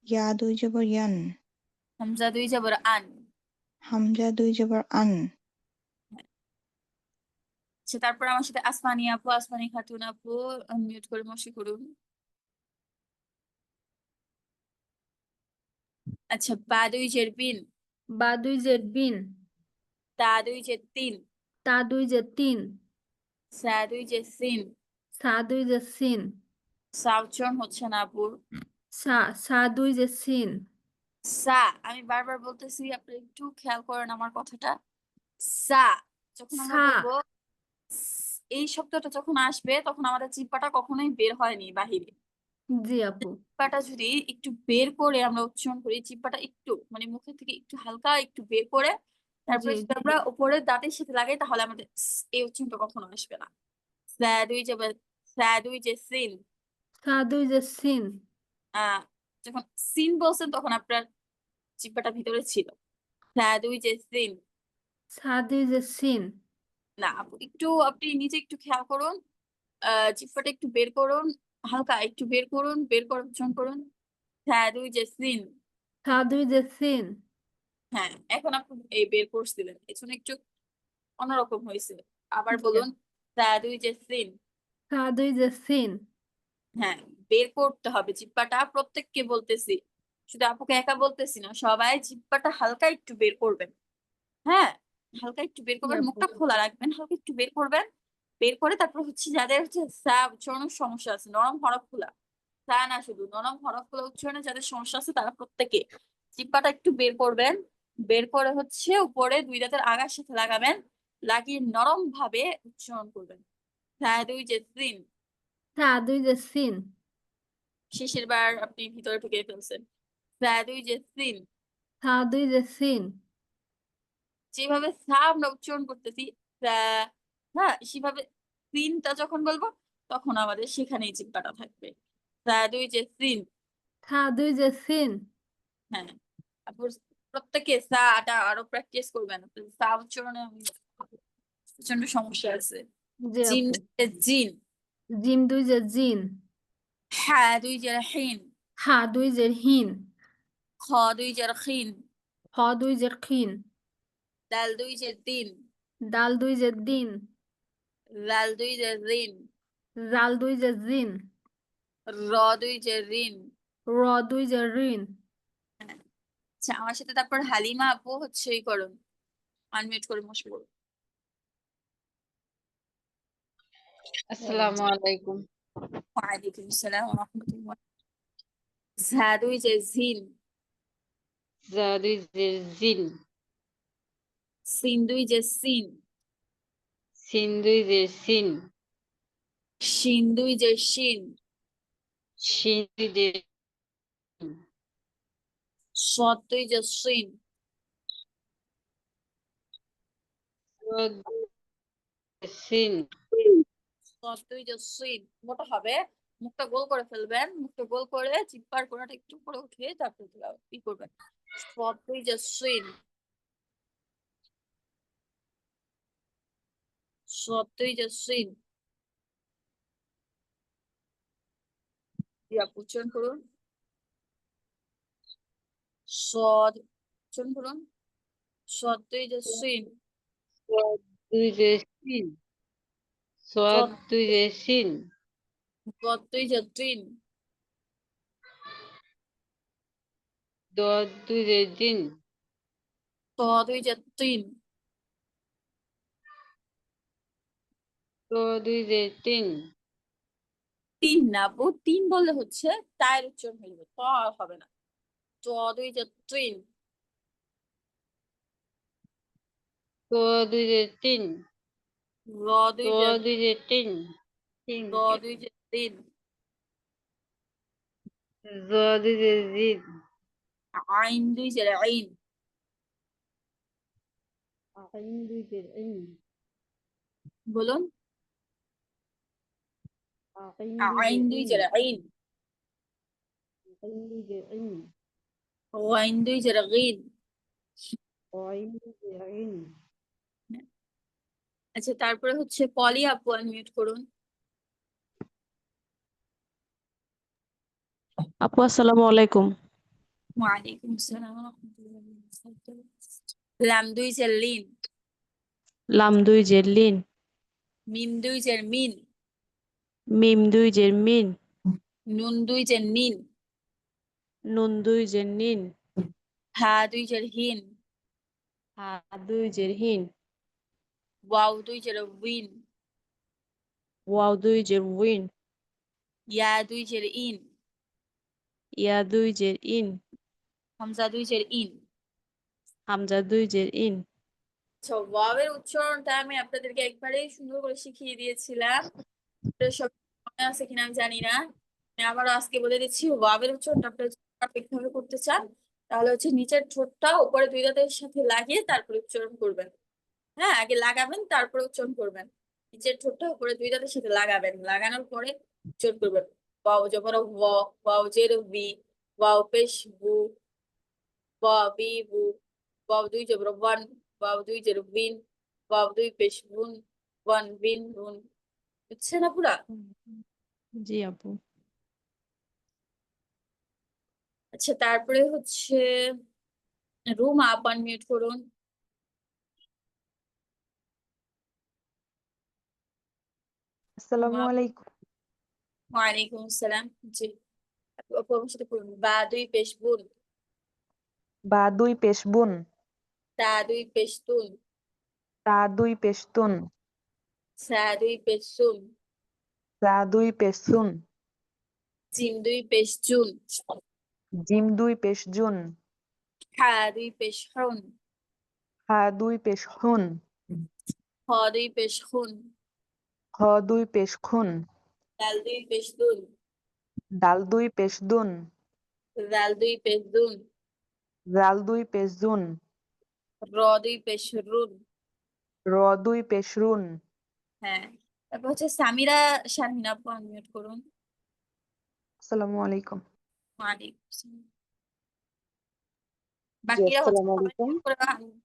ইয়া দুই জবর ইয়ান। হামজা দুই জবর আন। হামজা দুই জবর আন। আচ্ছা তারপর আমার সাথে আসমানি আপু, আসমানি খাতুন আপু মিউট করে মশি করুন। আচ্ছা বা দুই জের বিন। বা দুই জের বিন। তা দুই জের তিন। তা দুই জের তিন। সা দুই জের সিন। সা দুই জের সিন। সা উচ্চারণ হচ্ছে না আপুর। সা দুই জের সিন। সা, আমি বারবার বলতেছি আপনি একটু খেয়াল করেন আমার কথাটা। সা যখন আমরা সা। বলবো এই শব্দটা যখন আসবে তখন আমাদের জিহ্বাটা কখনোই বের হয়নি বাহিরে। জি আপু। জিহ্বাটা যদি একটু বের করে আমরা উচ্চারণ করি, জিহ্বাটা একটু মানে মুখের থেকে একটু হালকা একটু বের করে তারপরে জি যদি আমরা উপরের দাঁতের সাথে লাগাই তাহলে আমাদের এই উচ্চারণটা কখনো আসবে না। সা দুই জবর সা দুই যে সিন। সা দুই জের সিন। যখন সিন বলছেন তখন আপনার জিহ্বাটা ভিতরে ছিল। সা দুই যে সিন। সা দুই জের সিন। না আপু, একটু আপনি নিজে একটু খেয়াল করুন, জিহ্বাটা একটু বের করুন, হালকা একটু বের করুন, বের করে উচ্চারণ করুন। সা দুই যে সিন। সা দুই জের সিন। হ্যাঁ এখন আপনি এই বের করছিলেন এই জন্য একটু অন্যরকম হয়েছে। আবার জি। বলুন সা দুই যে সিন। সা দুই জের সিন। হ্যাঁ বের করতে হবে জিহ্বাটা, প্রত্যেককে বলতেছি, শুধু আপুকে একা বলতেছি না, সবাই জিহ্বাটা হালকা একটু বের করবেন। হ্যাঁ হালকা একটু বের করবেন, আপু। মুখটা খোলা রাখবেন, হালকা একটু বের করবেন। বের করে তারপর হচ্ছে যাদের হচ্ছে সা উচ্চারণের সমস্যা আছে, নরম হরফ গুলা, তা না শুধু নরম হরফ গুলা উচ্চারণে যাদের সমস্যা আছে তারা প্রত্যেকে জিহ্বাটা একটু বের করবেন। বের করে হচ্ছে উপরে দুই দাঁতের আগার সাথে লাগাবেন, লাগিয়ে নরম ভাবে উচ্চারণ করবেন। সা দুই যে সিন। সা দুই জের সিন। শেষের বার আপনি ভিতরে ঢুকে ফেলছেন। সা দুই যে সিন। সা দুই জের সিন। যেভাবে সা আমরা উচ্চারণ করতেছি সা, হ্যাঁ সেভাবে সিনটা যখন বলবো তখন আমাদের সেখানেই জিহ্বাটা থাকবে। সা দুই যে সিন। সা দুই জের সিন। হ্যাঁ তারপর প্রত্যেকে সাটা আরো প্র্যাকটিস করবেন, সা উচ্চারণে আমি প্রচন্ড সমস্যা আছে। জি জিন আপু। যে জিন। জিম দুই জের জিন। হ্যাঁ দুই যে হিন। হা দুই জের হিন। খ দুই যে খিন। হ দুই জের খিন। দাল দুই যে দিন। দাল দুই জের দিন। লাল দুই যে রিন। জাল দুই জের জিন। র দুই যে রিন। র দুই জের রিন। আচ্ছা আমার সাথে তারপর হালিমা আপু হচ্ছে এই করুন, আনমিউট করে মশলা করুন। আসসালামু আলাইকুম। ওয়ালাইকুম আসসালাম ওয়া রাহমাতুল্লাহ। ঝা দুই যে ঝিন। যা দুই যে জিল। সিন দুই যে সিন। সিন দুই যে সিন। শিন দুই যে শিন। শিন দুই জের صاد দুই জের সিন صاد দুই জের সিন صاد দুই জের সিন মোটা হবে মুখটা গোল করে ফেলবেন মুখটা গোল করে চিৎকার করাটা একটু উপরে উঠিয়ে তারপর কি করবেন صاد দুই জের সিন صاد দুই জের সিন উচ্চারণ করুন صاد উচ্চারণ করুন صاد দুই জের সিন صاد দুই জের সিন صاد দুই জের সিন ضاد দুই জের তিন ضاد দুই জের জিন ط দুই জের তিন ত দুই জের তিন তিন না আপু তিন বললে হচ্ছে তায়ের উচ্চারণ হয়ে যাবে ত আর হবে না ط দুই জের তিন ত দুই জের তিন র ত দুই জের দুই জের তিন তিন র দুই জের তিন জ দুই জের জিদ আইন দুই জের আইন আইন দুই জের আইন বলুন আইন দুই আইন দুই জের জের আইন আইন দুই জের আইন ওয়াইন দুই জের গিন আইন দুই জের আইন আচ্ছা তারপরে হচ্ছে পলি আপু আনমিউট করুন আপু আসসালামু আলাইকুম। ওয়ালাইকুম আসসালাম ওয়া রাহমাতুল্লাহি ওয়া বারাকাতুহু লাম দুই জের লিন লাম দুই জের লিন, মিম দুই জের মিন মিম দুই জের মিন, নুন দুই জের নিন নুন দুই জের নিন, হা দুই জের হিন হা দুই জের হিন, ওয়াও দুই জের উইন ওয়াও দুই জের উইন, ইয়া দুই জের ইন ইয়া দুই জের ইন, হামজা দুই জের ইন হামজা দুই জের ইন। আচ্ছা ওয়াওয়ের উচ্চারণটা আমি আপনাদেরকে একবারেই সুন্দর করে শিখিয়ে দিয়েছিলাম আপনাদের সব মনে আছে কিনা আমি জানি না আমি আবারও আজকে বলে দিচ্ছি ওয়াওয়ের উচ্চারণটা আপনারা পারফেক্ট ভাবে করতে চান তাহলে হচ্ছে নিচের ঠোঁটটা উপরে দুই দাঁতের সাথে লাগিয়ে তারপরে উচ্চারণ করবেন হ্যাঁ আগে লাগাবেন তারপরে উচ্চারণ করবেন নিচের ঠোঁটটা উপরে দুই দাঁতের সাথে লাগাবেন লাগানোর পরে উচ্চারণ করবেন ওয়াও জবর ওয়া ওয়াও জের বি ওয়াও পেশ বু ওয়া বি বু ওয়াও দুই জবর ওয়ান ওয়াও দুই জের বিন ওয়াও দুই পেশ বুন ওয়ান বিন বুন বুঝছে না পুরা জি আপু। আচ্ছা তারপরে হচ্ছে রুম আপ আনমিউট করুন আসসালামু আলাইকুম। ওয়ালাইকুম আসসালাম জি আপু আমার সাথে করুন বা দুই পেশ বুন বা দুই পেশ বুন, তা দুই পেশ তুন তা দুই পেশ তুন, সা দুই পেশ সুন সা দুই পেশ সুন, জিম দুই পেশ জুন জিম দুই পেশ জুন, হা দুই পেশ হুন হা দুই পেশ হুন, হ দুই পেশ হুন হ দুই পেশ খুন, দাল দুই পেশ দুন ডাল দুই পেশ দুন, দাল দুই পেশ দুন জাল দুই পেশ জুন, র দুই পেশ রুন র দুই পেশ রুন। হ্যাঁ তারপর হচ্ছে সামিরা শারমিন আপু আনমিউট করুন আসসালামু আলাইকুম। ওয়ালাইকুম আসসালাম জি বাকিরা হচ্ছে আসসালামু সবাই আলাইকুম। mute করে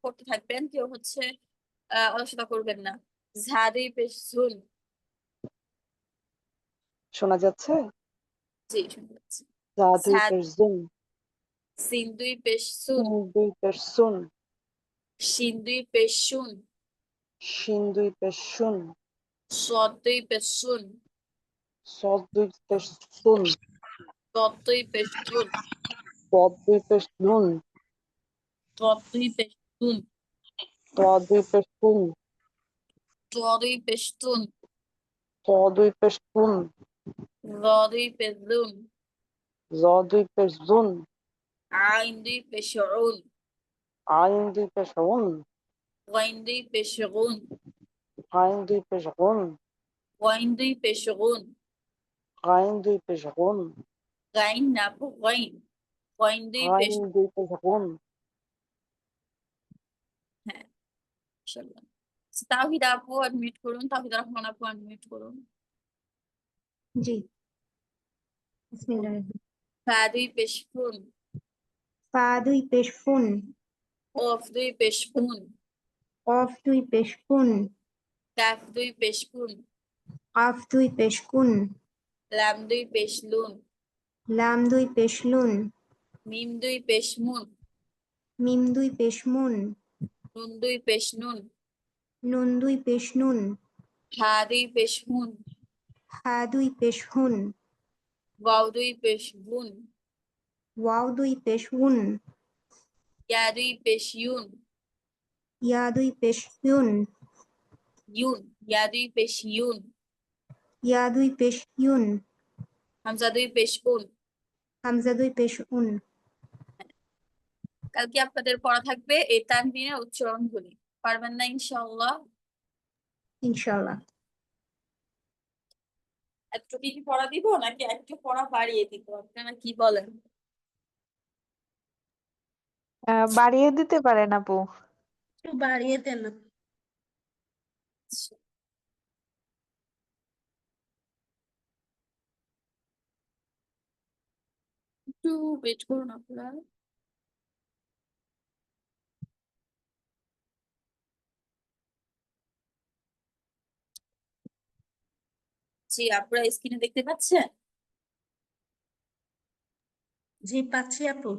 পড়তে থাকবেন কেউ হচ্ছে অলসতা করবেন না ঝা দুই পেশ ঝুন শোনা যাচ্ছে? জি শুনতে পাচ্ছি যা দুই ঝা পেশ জুন, সিন দুই পেশ সুন সিন দুই পেশ সুন, শিন দুই পেশ শুন শিন দুই পেশ শুন, সদ দুই পেশ শুন সদ দুই পেশ সুন, তদ দুই পেশ জুন পদ দুই পেশ নুন, তদ দুই পেশ তুন ত দুই পেশ তুন, ত দুই পেশ তুন ত দুই পেশ তুন, র দুই পেশ দুন জ দুই পেশ জুন, আইন দুই পেশ উন আইন দুই পেশ উন, ওয়াইন দুই পেশ গুন আইন দুই পেশ গুন, ওয়াইন দুই পেশ গুন গাইন দুই পেশ গুন গাইন না আপু, গইন। গইন দুই পেশ। গাইন দুই পেশ গুন হ্যাঁ, ইনশাআল্লাহ। তাওহিদ আপু আনমিউট করুন, তাওহিদ রহমান আপু আনমিউট করুন। জি বিসমিল্লাহির ফা দুই পেশ ফুন। ফা দুই পেশ ফুন কফ দুই পেশ ফুন। কফ দুই পেশ কুন কাফ দুই পেশ কুন। কাফ দুই পেশ কুন লাম দুই পেশ লুন। লাম দুই পেশ লুন মিম দুই পেশ মুন। মিম দুই পেশ মুন নুন দুই পেশ নুন। নুন দুই পেশ নুন হা দুই পেশ হুন। হা দুই পেশ হুন ওয়াও দুই পেশ বুন। ওয়াও দুই পেশ উন ইয়া দুই পেশ ইউন। ইয়া দুই পেশ ইউন ইউন, ইয়া দুই পেশ ইউন। ইয়া দুই পেশ ইউন হামজা দুই পেশ উন। হামজা দুই পেশ উন কালকে আপনাদের পড়া থাকবে এই তানবিনের উচ্চারণগুলি। পারবেন না ইনশাআল্লাহ? ইনশাআল্লাহ। একটু কি পড়া দিব নাকি একটু পড়া বাড়িয়ে দিব, আপনারা কি বলেন? বাড়িয়ে দিতে পারেন আপু। একটু বাড়িয়ে দেন না। একটু ওয়েট করুন আপনারা। জি, আপনারা স্ক্রিনে দেখতে পাচ্ছেন? জি পাচ্ছি আপু।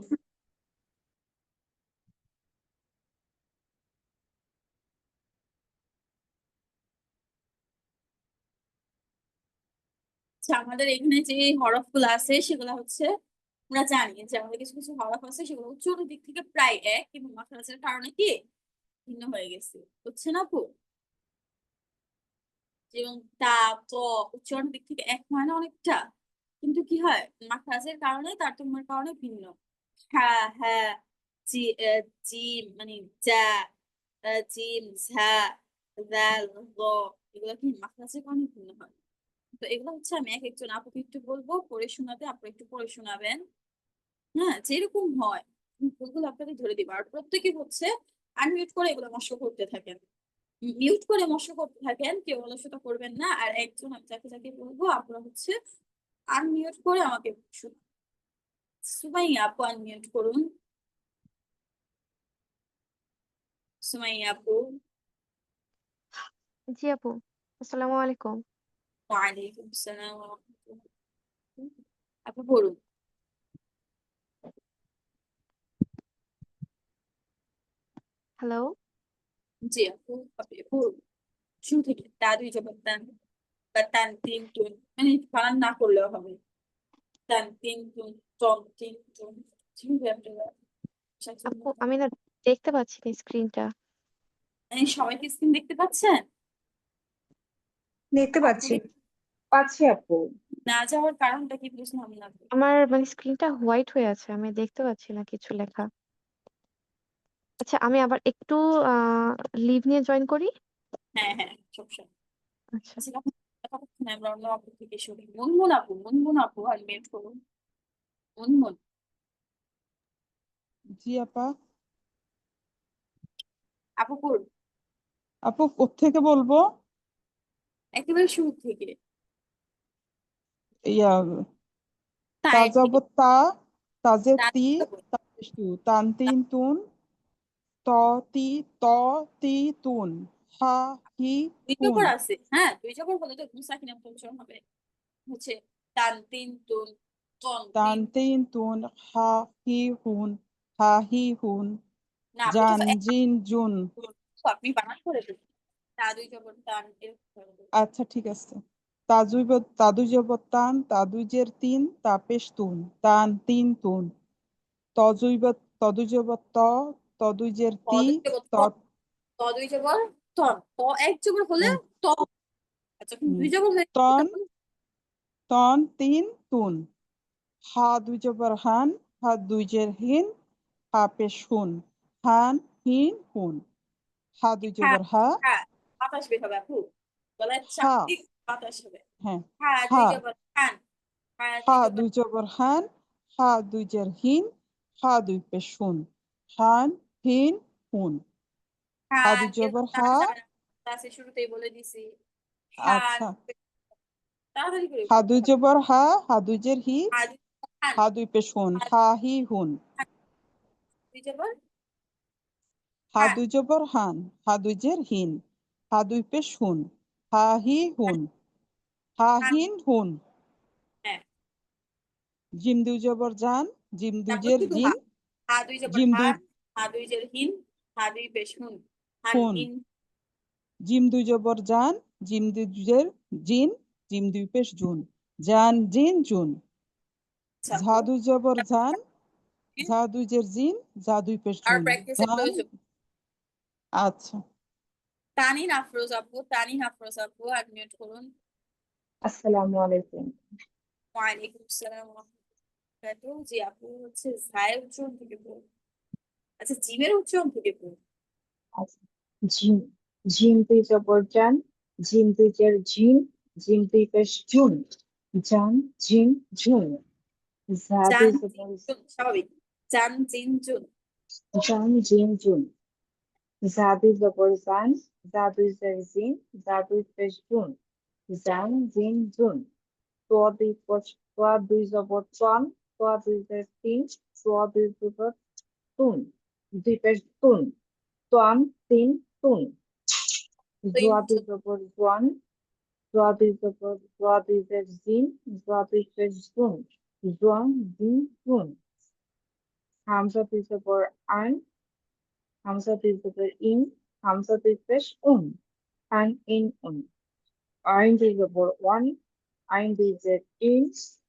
আচ্ছা, আমাদের এখানে যে হরফগুলো আছে সেগুলো হচ্ছে আমরা জানি যে আমাদের কিছু কিছু হরফ আছে সেগুলো উচ্চারণের দিক থেকে প্রায় এক, কিন্তু মাখরাজের কারণে কি ভিন্ন হয়ে গেছে, বুঝছেন না আপু? যেমন তা, ত উচ্চারণের দিক থেকে এক হয় না অনেকটা, কিন্তু কি হয় মাখরাজের কারণে, তারতম্যের কারণে ভিন্ন। হ্যাঁ হ্যাঁ, জি জিম মানে যা, জিম ঝা, জাল গ, এগুলো কি মাখরাজের কারণে ভিন্ন হয়। তো এগুলো হচ্ছে আমি এক একজন আপুকে একটু বলবো পড়ে শোনাতে, আপনি একটু পড়ে শোনাবেন। হ্যাঁ, যেরকম হয় ওগুলো আপনাকে ধরে দিব। আর প্রত্যেকে হচ্ছে আনমিউট করে এগুলো মশক করতে থাকেন, মিউট করে মশক করতে থাকেন, কেউ অলসতা করবেন না। আর একজন যাকে যাকে বলবো আপনারা হচ্ছে আনমিউট করে আমাকে শোনান। সুমাইয়া আপু আনমিউট করুন। সুমাইয়া আপু। জি আপু, আসসালামু আলাইকুম। ওয়ালাইকুম আসসালাম ওয়া রাহমাতুল্লাহ। আপু পড়ুন। হ্যালো। জি আপু, আপনি পড়ুন শুরু থেকে। তা দুই জবর তান, বা তান তিন টুন, মানে বানান না করলেও হবে। তান তিন টুন, টন তিন টুন, যেভাবে আপনারা আপু আমি না দেখতে পাচ্ছি না স্ক্রিনটা। মানে সবাই কি স্ক্রিন দেখতে পাচ্ছেন? দেখতে পাচ্ছি। পাচ্ছি আপু। না যাওয়ার কারণটা কি বুঝলাম না। আমার মানে স্ক্রিনটা হোয়াইট হয়ে আছে, আমি দেখতে পাচ্ছি না কিছু লেখা। আচ্ছা আমি আবার একটু লিভ নিয়ে জয়েন করি। হ্যাঁ হ্যাঁ, সবসময়। আচ্ছা আচ্ছা, ততক্ষণে আমরা অন্য আপু থেকে শুনি। মুনমুন আপু, মুনমুন আপু আনমিউট করুন। মুনমুন জি আপা। আপু করুন আপু কোত্থেকে বলবো? একেবারে শুরু থেকে। ইয়া তাই তাজবত তা, তাজের তার তি, তাজের তু, তান তিন তুন, ত তি, ত তি তুন, হা হি দুই হুন, জবর আছে, হ্যাঁ দুই জবর হলে তো মুসাকিনা উচ্চারণ হবে হচ্ছে তান তিন তুন, তন তান তিন। তিন তুন, হা হি হুন, হা হি হুন, না আপু জান তো জিন জুন। আপনি বানান করে দেবেন। তা দুই জবর তান এরকম করে দেবেন। আচ্ছা ঠিক আছে। তাদুজবত তান, তাদুজের তিন, তাপেশ তুন, তান তিন তুন, তদুজবত ত, তদুজের ত তি, দুই জবর ত ত দুই জবর তন, ত এক জবর হলে হুম, ত। আচ্ছা, যখন হুম। দুই জবর হয়ে যাবে তন, তখন তন তিন তুন, হা দুই জবর হান, হা দুই জের হিন, হা পেশ হুন, হান হিন হুন, হা দুই হ্যাঁ জবর হা, হ্যাঁ বাতাস বের হবে আপু, গলায় চাপ হা, দিয়ে বাতাস হবে। হ্যাঁ, হ্যাঁ দুই হা, জবর খান, হা দুই জবর হান, হা দুই জের হিন, হা দুই পেশ হুন, হান হিন হুন। হা দুই জবর হা। ক্লাসের শুরুতেই বলে দিছি হান আচ্ছা, তাড়াতাড়ি করে হা বলো। দুই জবর হা, হা দুই জের হি, হান হান হা দুই পেশ হুন, হা হি হুন। দুই জবর হা দুই জবর হান, হা দুই জের হিন, হা দুই পেশ হুন, হা হি হুন, হা হিন হুন। হ্যাঁ জিম দুই জবর জান, জিম দুই তারপর জের শুধু জিন, হা হা দুই জবর জিম দুই হান হা দুই জের হিন হা দুই পেশ হুন হান হুন। হিন জিম দুই জবর জান, জিম দুই জের জিন, জিম দুই পেশ জুন, জান জিন জুন। ঝা দুই জবর জান, ঝা দুই জের জিন, ঝা দুই পেশ আর জুন, প্র্যাকটিসের জান। প্রয়োজন। আচ্ছা, তানিন আফরোজ আপু আনমিউট করুন। আসসালামু আলাইকুম। ওয়ালাইকুম আসসালাম ওয়া রাহমাতুল্লাহ। জি আপু হচ্ছে জায়ের উচ্চারণ থেকে বলুন। আচ্ছা জিমের উচ্চারণ থেকে বলুন। আচ্ছা, জিম জিম দুই জবর জান, জিম দুই জের জিন, জিম দুই পেশ জুন, জান জিম জুন। ঝা জান দুই জিন জবর জুন স্বাভাবিক জান জিন জুন জান জিম জুন। ঝা দুই জবর জান, যা দুই জের জিন, যা দুই পেশ জুন, জান জিন জুন। তোয়া দুই জবর টন, তোয়া দুই জের তিন, তোয়া দুই জবর তুন, দুই পেশ তুন, তোয়ান তিন তুন। জোয়া দুই জবর জোয়ান, জোয়া দুই জবর জোয়া দুই জের জিন, জোয়া দুই পেশ জুন, জোয়ান জিন জুন। হামজা দুই জবর আন, হামজা দুই জবর ইন, হামজা দুই পেশ উন, আন ইন উন। আইন দুই জবর ওয়ান, আইন দুই জের ইন,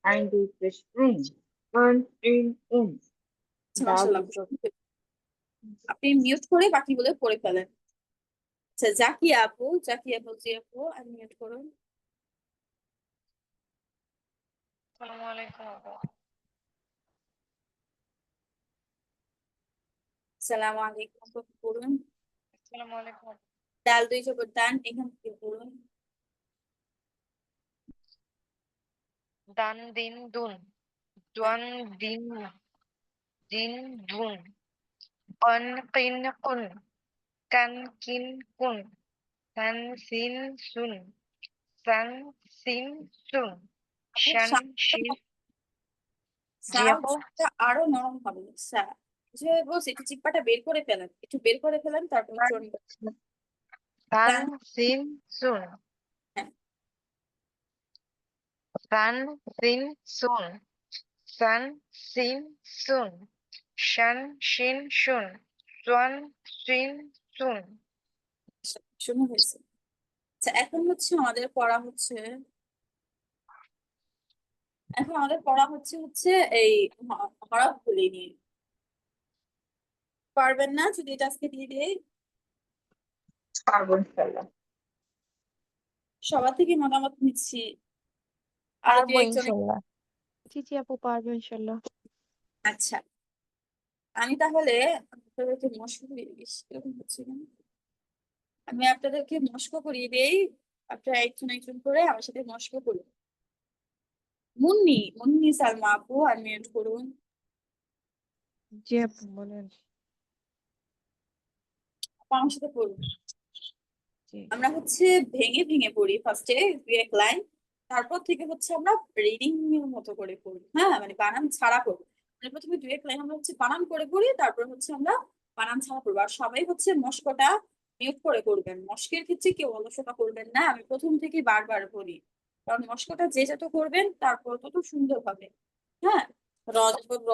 আইন দুই পেশ উন, আন ইন উন। দাল মাশাআল্লাহ দুই জবর আপনি মিউট করে বাকিগুলো পড়ে ফেলেন। আচ্ছা জাকিয়া বলছি আপু আনমিউট করুন। আসসালামু আলাইকুম আপু। সালাম আলাইকুম আপু পড়ুন। আসসালামু আলাইকুম আপু। ডাল দুই জবর দান এখান থেকে পড়ুন। দান দিন দুন, জোয়ান দিন দিন দুন, অন কিন কুন, কান কিন কুন, সান সিন সুন, সান সিন সুন, শান শিন। জি আপু। সাউন্ডটা আরো নরম হবে যে বলছি একটু চিপ্পাটা বের করে ফেলেন তারপর উচ্চারণ করছেন। সান সিন সুন, হ্যাঁ সান সিন সুন, সান সিন সুন, শান শিন সুন, সোয়ান সিন সুন। শুরু হয়েছে। আচ্ছা এখন আমাদের পড়া হচ্ছে এই হরফগুলি নিয়ে। পারবেন না যদি এটা আজকে দিয়ে দিই? পারবো ইনশাল্লাহ। সবার থেকে মতামত নিচ্ছি। আরো দু পারবো একজনে ইনশাল্লাহ। জি জি আপু পারবো ইনশাল্লাহ। আচ্ছা আমি তাহলে আপনাদেরকে মস্ক করিয়ে দিই এরকম হচ্ছে কেন? আমি আপনাদেরকে মস্ক করিয়ে দেই। আপনারা একজন একজন করে আমার সাথে মস্ক করুন। মুন্নি সালমা আপু আনমিউট করুন। জি আপু বলেন। আপু আমার সাথে পড়ুন। জি আমরা হচ্ছে ভেঙে ভেঙে পড়ি ফার্স্টে দুই এক লাইন, তারপর থেকে হচ্ছে আমরা রিডিং এর মতো করে পড়ি। হ্যাঁ মানে বানান ছাড়া পড়বো। মানে প্রথমে দুই এক লাইন আমরা হচ্ছে বানান করে পড়ি, তারপর হচ্ছে আমরা বানান ছাড়া পড়বো। আর সবাই হচ্ছে মস্কটা মিউট করে করবেন। মস্কের ক্ষেত্রে কেউ অলসতা করবেন না, আমি প্রথম থেকে বারবার বলি, কারণ মস্কটা যে যত করবেন তারপর তত সুন্দর হবে। হ্যাঁ র জবর র,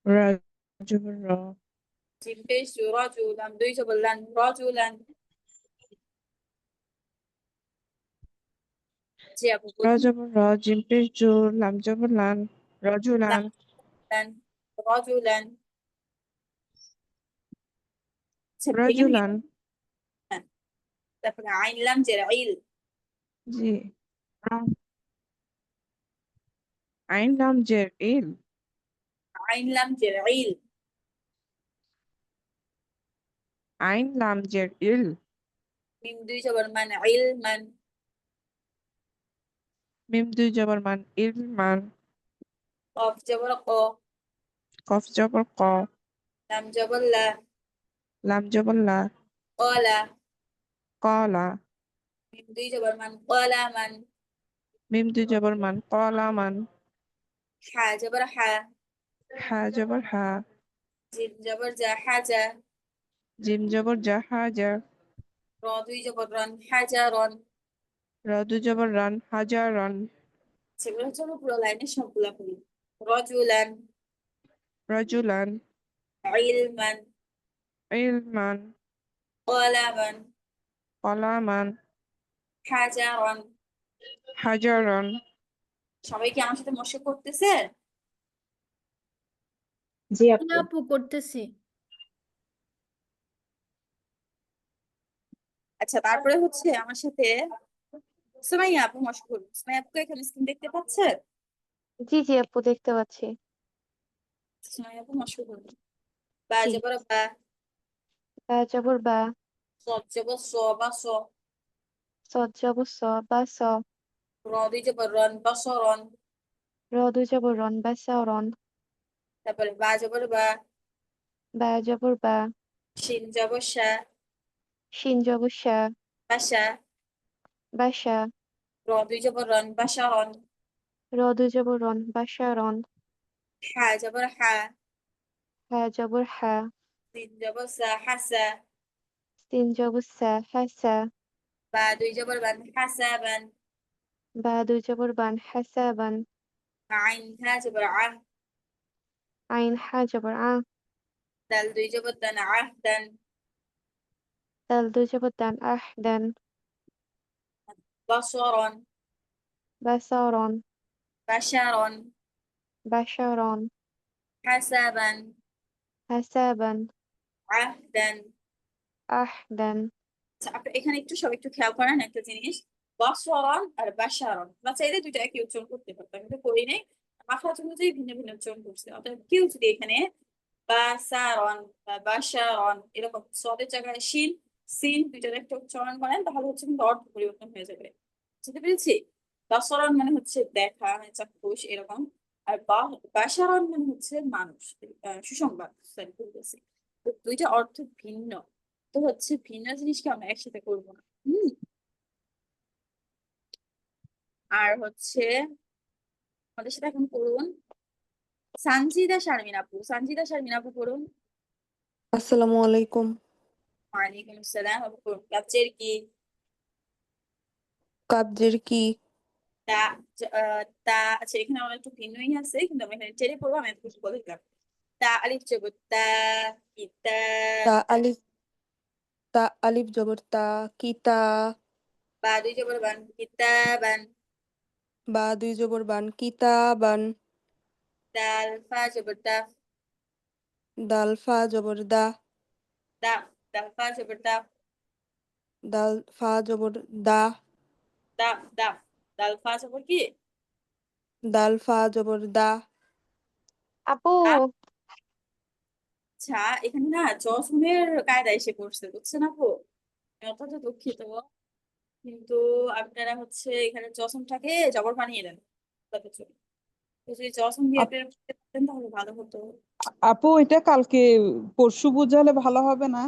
রা জবর র, জিম পেশ জু, রজুলান দুই জবর লান রজুলান। জি আপু র বলুন। জবর র, জিম পেশ জোর, লাম জবর লান, রজুলান, লান রজুলান। আচ্ছা ভেঙে ভেঙে রজুলান। হ্যাঁ, তারপরে আইন লাম জের ইল, জি আইন লাম জের ইল, আইন লাম জের ইল, আইন লাম জের ইল, মিম দুই জবর মান ইল মান, মিম দুই জবর মান ইলমান কফ জবর ক, কফ জবর ক লাম জবর লা, লাম জবর লা কলা, কলা মিম দুই জবর মান কলা মান, মিম দুই জবর মান কলা মান হা জবর হা, হা জবর হা জিম জবর জা হাজা, জিম জবর জা হাজা র দুই জবর রন হাজারন। র দুই জবর রান হাজারন সেগুলো হচ্ছে আমার পুরো লাইনে সবগুলা করি। রজুলান, রাজুলান ইলমান, ইলমান কলামান, কলামান হাজারন। হাজারন সবাই কি আমার সাথে মশক করতেছে? জি না আপু। আপু করতেছি। আচ্ছা, তারপরে হচ্ছে আমার সাথে সুমাইয়া আপু মশক করবে। সুমাইয়া আপুকে এখানে স্ক্রিন দেখতে পাচ্ছে? জি জি আপু দেখতে পাচ্ছি। সুমাইয়া আপু মশক করবে। বা জি জবর বা, বা জবর বা সদ জবর স বা স, সদ জবর স বা স র দুই জবর রন বা স রন। র দুই জবর রন বা সা রন তারপরে বা জবর বা, বা জবর বা শিন জবর সা, শিন জবর শা বাসা, বা শা র দুই জবর রন বা সা রন। র দুই জবর রন বা শা রন হা জবর হা, হা জবর হা সিন জবর সা হাসা, সিন জবর সা হাসা বা দুই জবর বান হাসাবান, বা দুই জবর বান হাসাবান আইন হা জবর আহ, আইন হা জবর আ দাল দুই জবর দান আহদান, দাল দুই জবর দান আহদান বসরন, বাসারন বাশারন, বাশারন হাসাবান, হাসাবান আহদান। আহদান। আচ্ছা, আপনি এখানে একটু সব একটু খেয়াল করেন একটা জিনিস, বসরন আর বাশারন বা চাইলে দুইটা একই উচ্চারণ করতে পারতাম, কিন্তু করি নাই। মাখরাজ অনুযায়ী ভিন্ন ভিন্ন উচ্চারণ করছে। অর্থাৎ কেউ যদি এখানে বাসারন বা বাশারন এরকম সদের জায়গায় শিন সিন দুইটার একটা উচ্চারণ করেন, তাহলে হচ্ছে কিন্তু অর্থ পরিবর্তন হয়ে যাবে। বুঝতে পেরেছি? বাসরন মানে হচ্ছে দেখা, মানে চাক্ষুষ এরকম। আর বাশারন মানে হচ্ছে মানুষ, সুসংবাদ। সরি, ভুল বলছি। তো দুইটা অর্থ ভিন্ন। তো হচ্ছে ভিন্ন জিনিসকে আমরা একসাথে করবো না। আর হচ্ছে আমাদের সাথে এখন করুন সানজিদা শারমিন আপু। সানজিদা শারমিন আপু করুন। আসসালামু আলাইকুম। ওয়ালাইকুম আসসালাম আপু করুন। কাপচের কি? কাব্যের কি? তা তা আচ্ছা, এখানে আমার একটু ভিন্নই আছে, কিন্তু আমি এখানে টেনে পড়বো, আমি এত কিছু বলে দিলাম। তা আলিফ জবর তা, কিতা, তা আলিফ তা আলিফ জবর তা কিতা বা দুই জবর বান কিতাবান, বা দুই জবর বান কিতাবান দাল ফা জবর দা, দাল ফা জবর দা দা দাল ফা জবর দা, দাল ফা জবর দা দা দা দাল ফা জবর কি? দাল ফা জবর দা। আপু আচ্ছা, এখানে না জজমের কায়দা এসে পড়ছে, বুঝছেন আপু? আমি অত্যন্ত দুঃখিত, কিন্তু আপনারা হচ্ছে এখানে জসমটাকে জবর বানিয়ে দেন। তাতে চলে। তো যদি জসম দিয়ে আপ- বের করতে পারতেন তাহলে ভালো হতো। আপু এটা কালকে পরশু বুঝালে ভালো হবে না?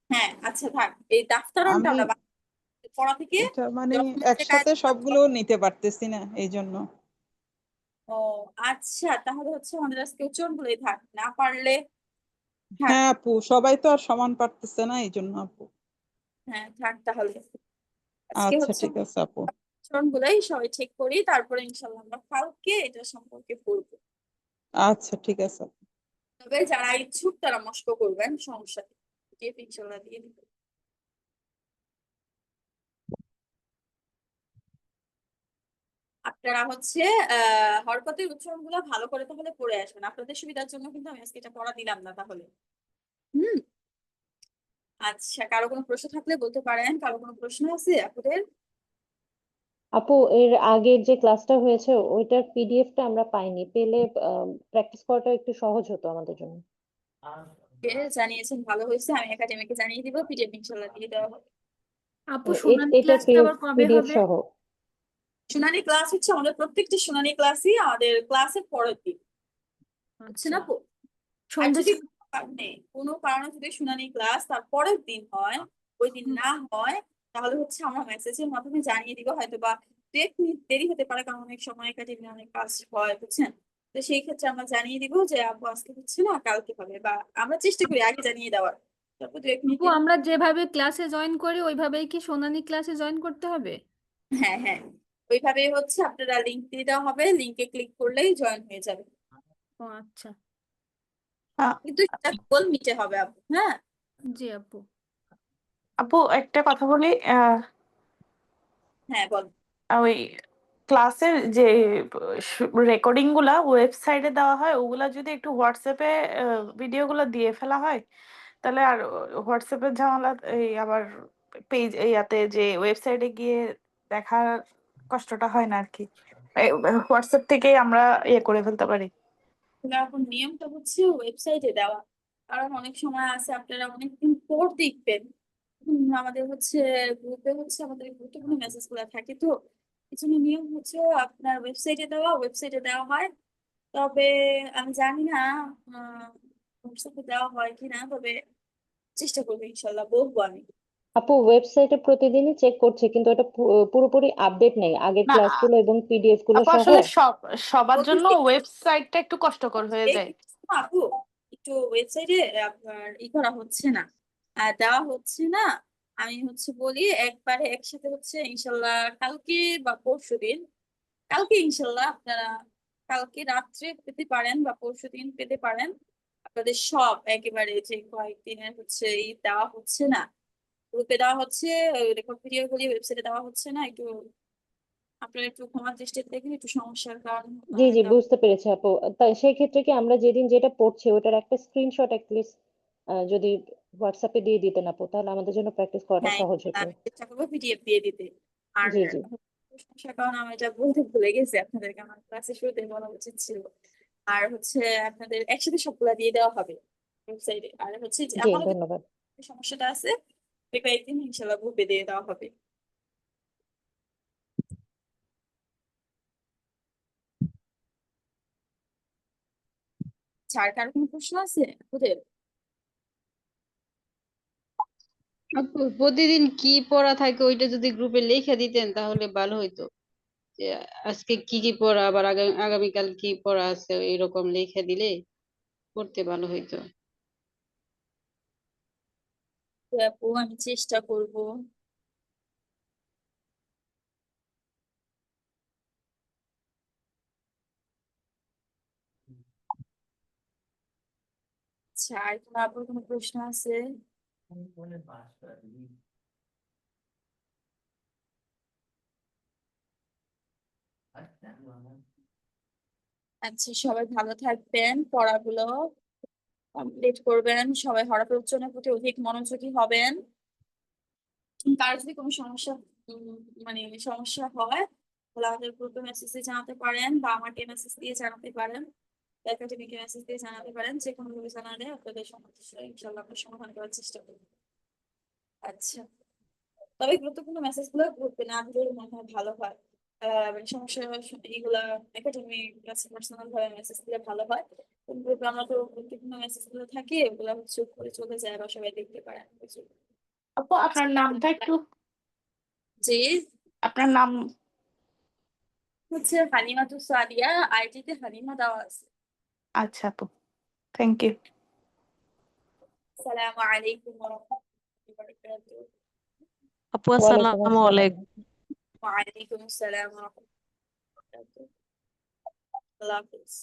হ্যাঁ, আচ্ছা থাক, এই দাফতারনটা আমি আমরা পড়া থেকে এটা মানে জসমের যে একসাথে কায়দা। সবগুলো নিতে পারতেছি না এই জন্য। ও আচ্ছা, তাহলে হচ্ছে আমাদের আজকে উচ্চারণগুলোই থাক, না পারলে থাক। হ্যাঁ আপু, সবাই তো আর সমান পারতেছে না এই জন্য আপু। হ্যাঁ থাক তাহলে। আজকে আচ্ছা হচ্ছে ঠিক আছে আপু। উচ্চারণগুলোই সবাই ঠিক করি, তারপরে ইনশাল্লাহ আমরা কালকে এটা সম্পর্কে পড়বো। আচ্ছা ঠিক আছে আপু। তবে যারা ইচ্ছুক তারা মস্ক করবেন, সমস্যা নেই, PDF ইনশাল্লাহ দিয়ে দিব। আপনারা হচ্ছে হরকতের উচ্চারণ গুলো ভালো করে তাহলে পড়ে আসবেন। আপনাদের সুবিধার জন্য কিন্তু আমি আজকে এটা পড়া দিলাম না তাহলে। হুম। আচ্ছা, কারো কোনো প্রশ্ন থাকলে বলতে পারেন। কারো কোনো প্রশ্ন আছে আপনাদের? আপু এর আগের যে ক্লাসটা হয়েছে ওইটার পিডিএফটা আমরা পাইনি, পেলে প্র্যাকটিস করাটা একটু সহজ হতো আমাদের জন্য। জানিয়েছেন, ভালো হয়েছে। আমি একাডেমিকে জানিয়ে দিব, PDF ইনশাল্লাহ দিয়ে দেওয়া হবে। আপু শুনানি এটা ক্লাসটা আবার কবে পিডিএফ হবে? সহ শুনানি ক্লাস হচ্ছে আমাদের প্রত্যেকটি শুনানি ক্লাসই আমাদের ক্লাসের পরের দিন হচ্ছে না আচ্ছা আপু? আর সন্ধ্যে যদি কোনো কারণে যদি শুনানি ক্লাস তার পরের দিন হয়, ওই দিন না হয়, তাহলে হচ্ছে আমরা মেসেজের মাধ্যমে জানিয়ে দিব, হয়তো বা 2 মিনিট দেরি হতে পারে, কারণ অনেক সময় একাডেমি অনেক কাজ হয়, বুঝছেন? তো সেই ক্ষেত্রে আমরা জানিয়ে দিব যে আপু আজকে হচ্ছে না, কালকে হবে, বা আমরা চেষ্টা করি আগে জানিয়ে দেওয়ার। তারপর 2 মিনিট। আপু আমরা যেভাবে ক্লাসে জয়েন করি ওইভাবেই কি সোনালী ক্লাসে জয়েন করতে হবে? হ্যাঁ হ্যাঁ, ওইভাবে হচ্ছে আপনারা লিংক দিয়ে দেওয়া হবে, লিংকে ক্লিক করলেই জয়েন হয়ে যাবে। ও আচ্ছা কিন্তু সেটা গুগল মিটে হবে আপু। হ্যাঁ জি আপু। আপু একটা কথা বলি, হ্যাঁ বল। ওই ক্লাসের যে রেকর্ডিং গুলা ওয়েবসাইটে দেওয়া হয়, ওগুলা যদি একটু হোয়াটসঅ্যাপে ভিডিওগুলো দিয়ে ফেলা হয়, তাহলে আর হোয়াটসঅ্যাপের ঝামেলা, এই আবার পেজ ইয়াতে যে ওয়েবসাইটে গিয়ে দেখার কষ্টটা হয় না আর কি। হোয়াটসঅ্যাপ থেকেই আমরা করে ফেলতে পারি। এখন নিয়মটা হচ্ছে ওয়েবসাইটে দেওয়া, কারণ অনেক সময় আছে আপনারা অনেকদিন পর দেখবেন, আমাদের হচ্ছে গ্রুপে হচ্ছে আমাদের গুরুত্বপূর্ণ মেসেজ গুলা থাকে, তো এই জন্য নিয়ম হচ্ছে আপনার ওয়েবসাইটে দেওয়া হয়। তবে আমি জানি না হোয়াটসঅ্যাপে দেওয়া হয় কিনা, তবে চেষ্টা করবো, ইনশাল্লাহ বলবো আমি। আপু ওয়েবসাইটে প্রতিদিনই চেক করছে, কিন্তু এটা পুরোপুরি আপডেট নেই, আগের না ক্লাসগুলো এবং পিডিএফ গুলো আপু সহ। আসলে সবার জন্য বলতেছি ওয়েবসাইটটা একটু কষ্টকর হয়ে যায়। আপু, একটু ওয়েবসাইটে আপনার করা হচ্ছে না, দেওয়া হচ্ছে না। আমি হচ্ছে বলি একবারে একসাথে হচ্ছে ইনশাল্লাহ কালকে বা পরশুদিন, কালকে ইনশাল্লাহ আপনারা কালকে রাত্রে পেতে পারেন বা পরশুদিন পেতে পারেন। আপনাদের সব একেবারে যে কয়েকদিনের হচ্ছে দেওয়া হচ্ছে না, গ্রুপে দেওয়া হচ্ছে, রেকর্ড ভিডিও গুলি ওয়েবসাইটে দেওয়া হচ্ছে না, একটু আপনারা একটু ক্ষমার দৃষ্টিতে দেখেন, একটু সমস্যার কারণ জি জি, বুঝতে পেরেছি আপু। তাই সেই ক্ষেত্রে কি আমরা যেদিন যেটা পড়ছি ওটার একটা স্ক্রিনশট অ্যাটলিস্ট যদি হোয়াটসঅ্যাপে দিয়ে দিতেন আপু, তাহলে আমাদের জন্য প্র্যাকটিস করাটা হ্যাঁ সহজ হতো। আমি চেষ্টা করবো পিডিএফ দিয়ে দিতে। আর জি জি সমস্যার কারণে আমি এটা বলতে ভুলে গেছি আপনাদেরকে, আমার ক্লাসে শুরুতে বলা উচিত ছিল। আর হচ্ছে আপনাদের একসাথে সবগুলা দিয়ে দেওয়া হবে ওয়েবসাইটে। আর হচ্ছে যে জি, আমাদের ধন্যবাদ। সমস্যাটা আছে, কয়েকদিন ইনশাল্লাহ গ্রুপে দিয়ে দেওয়া হবে। আর কারো কোনো প্রশ্ন আছে ওদের? আপু প্রতিদিন কি পড়া থাকে ওইটা যদি গ্রুপে লিখে দিতেন তাহলে ভালো হইতো, যে আজকে কি কি পড়া, আবার আগামীকাল কি পড়া আছে, এরকম লিখে দিলে পড়তে ভালো হইতো। তো আপু আমি চেষ্টা করব। আচ্ছা, আর কোনো আপুর কোনো প্রশ্ন আছে? আচ্ছা, সবাই ভালো থাকবেন, পড়াগুলো কমপ্লিট করবেন, সবাই হরফের উচ্চারণের প্রতি অধিক মনোযোগী হবেন। কার যদি কোনো সমস্যা মানে সমস্যা হয়, তাহলে আমাদের গ্রুপে মেসেজে জানাতে পারেন, বা আমাকে মেসেজ দিয়ে জানাতে পারেন, একাডেমিকে মেসেজ দিয়ে জানাতে পারেন, যে কোনো ভাবে জানালে আপনাদের সমস্যা ইনশাল্লাহ আমরা সমাধান করার চেষ্টা করব। আচ্ছা, তবে গুরুত্বপূর্ণ মেসেজ গুলো গ্রুপে না দিলে মনে হয় ভালো হয়। মানে সমস্যা এইগুলা একাডেমি ক্লাসে পার্সোনাল ভাবে মেসেজ দিলে ভালো হয়। গ্রুপে আমরা তো গুরুত্বপূর্ণ মেসেজ গুলো থাকে, ওগুলা হচ্ছে উপরে চলে যায় বা সবাই দেখতে পারেন। আপু আপনার নামটা একটু, জি, আপনার নাম হচ্ছে হালিমাতুস সাদিয়া, আইডিতে হালিমা দেওয়া আছে। আচ্ছা আপু, থ্যাংক ইউ। আসসালামু আলাইকুম ওয়া রাহমাতুল্লাহি ওয়া বারাকাতুহু। আপু ওয়ালাইকুম আসসালামু আসসালাম। আলাইকুম। ওয়া আলাইকুম আসসালাম ওয়া রাহমাতুল্লাহি ওয়া বারাকাতুহু। আল্লাহ হাফেজ।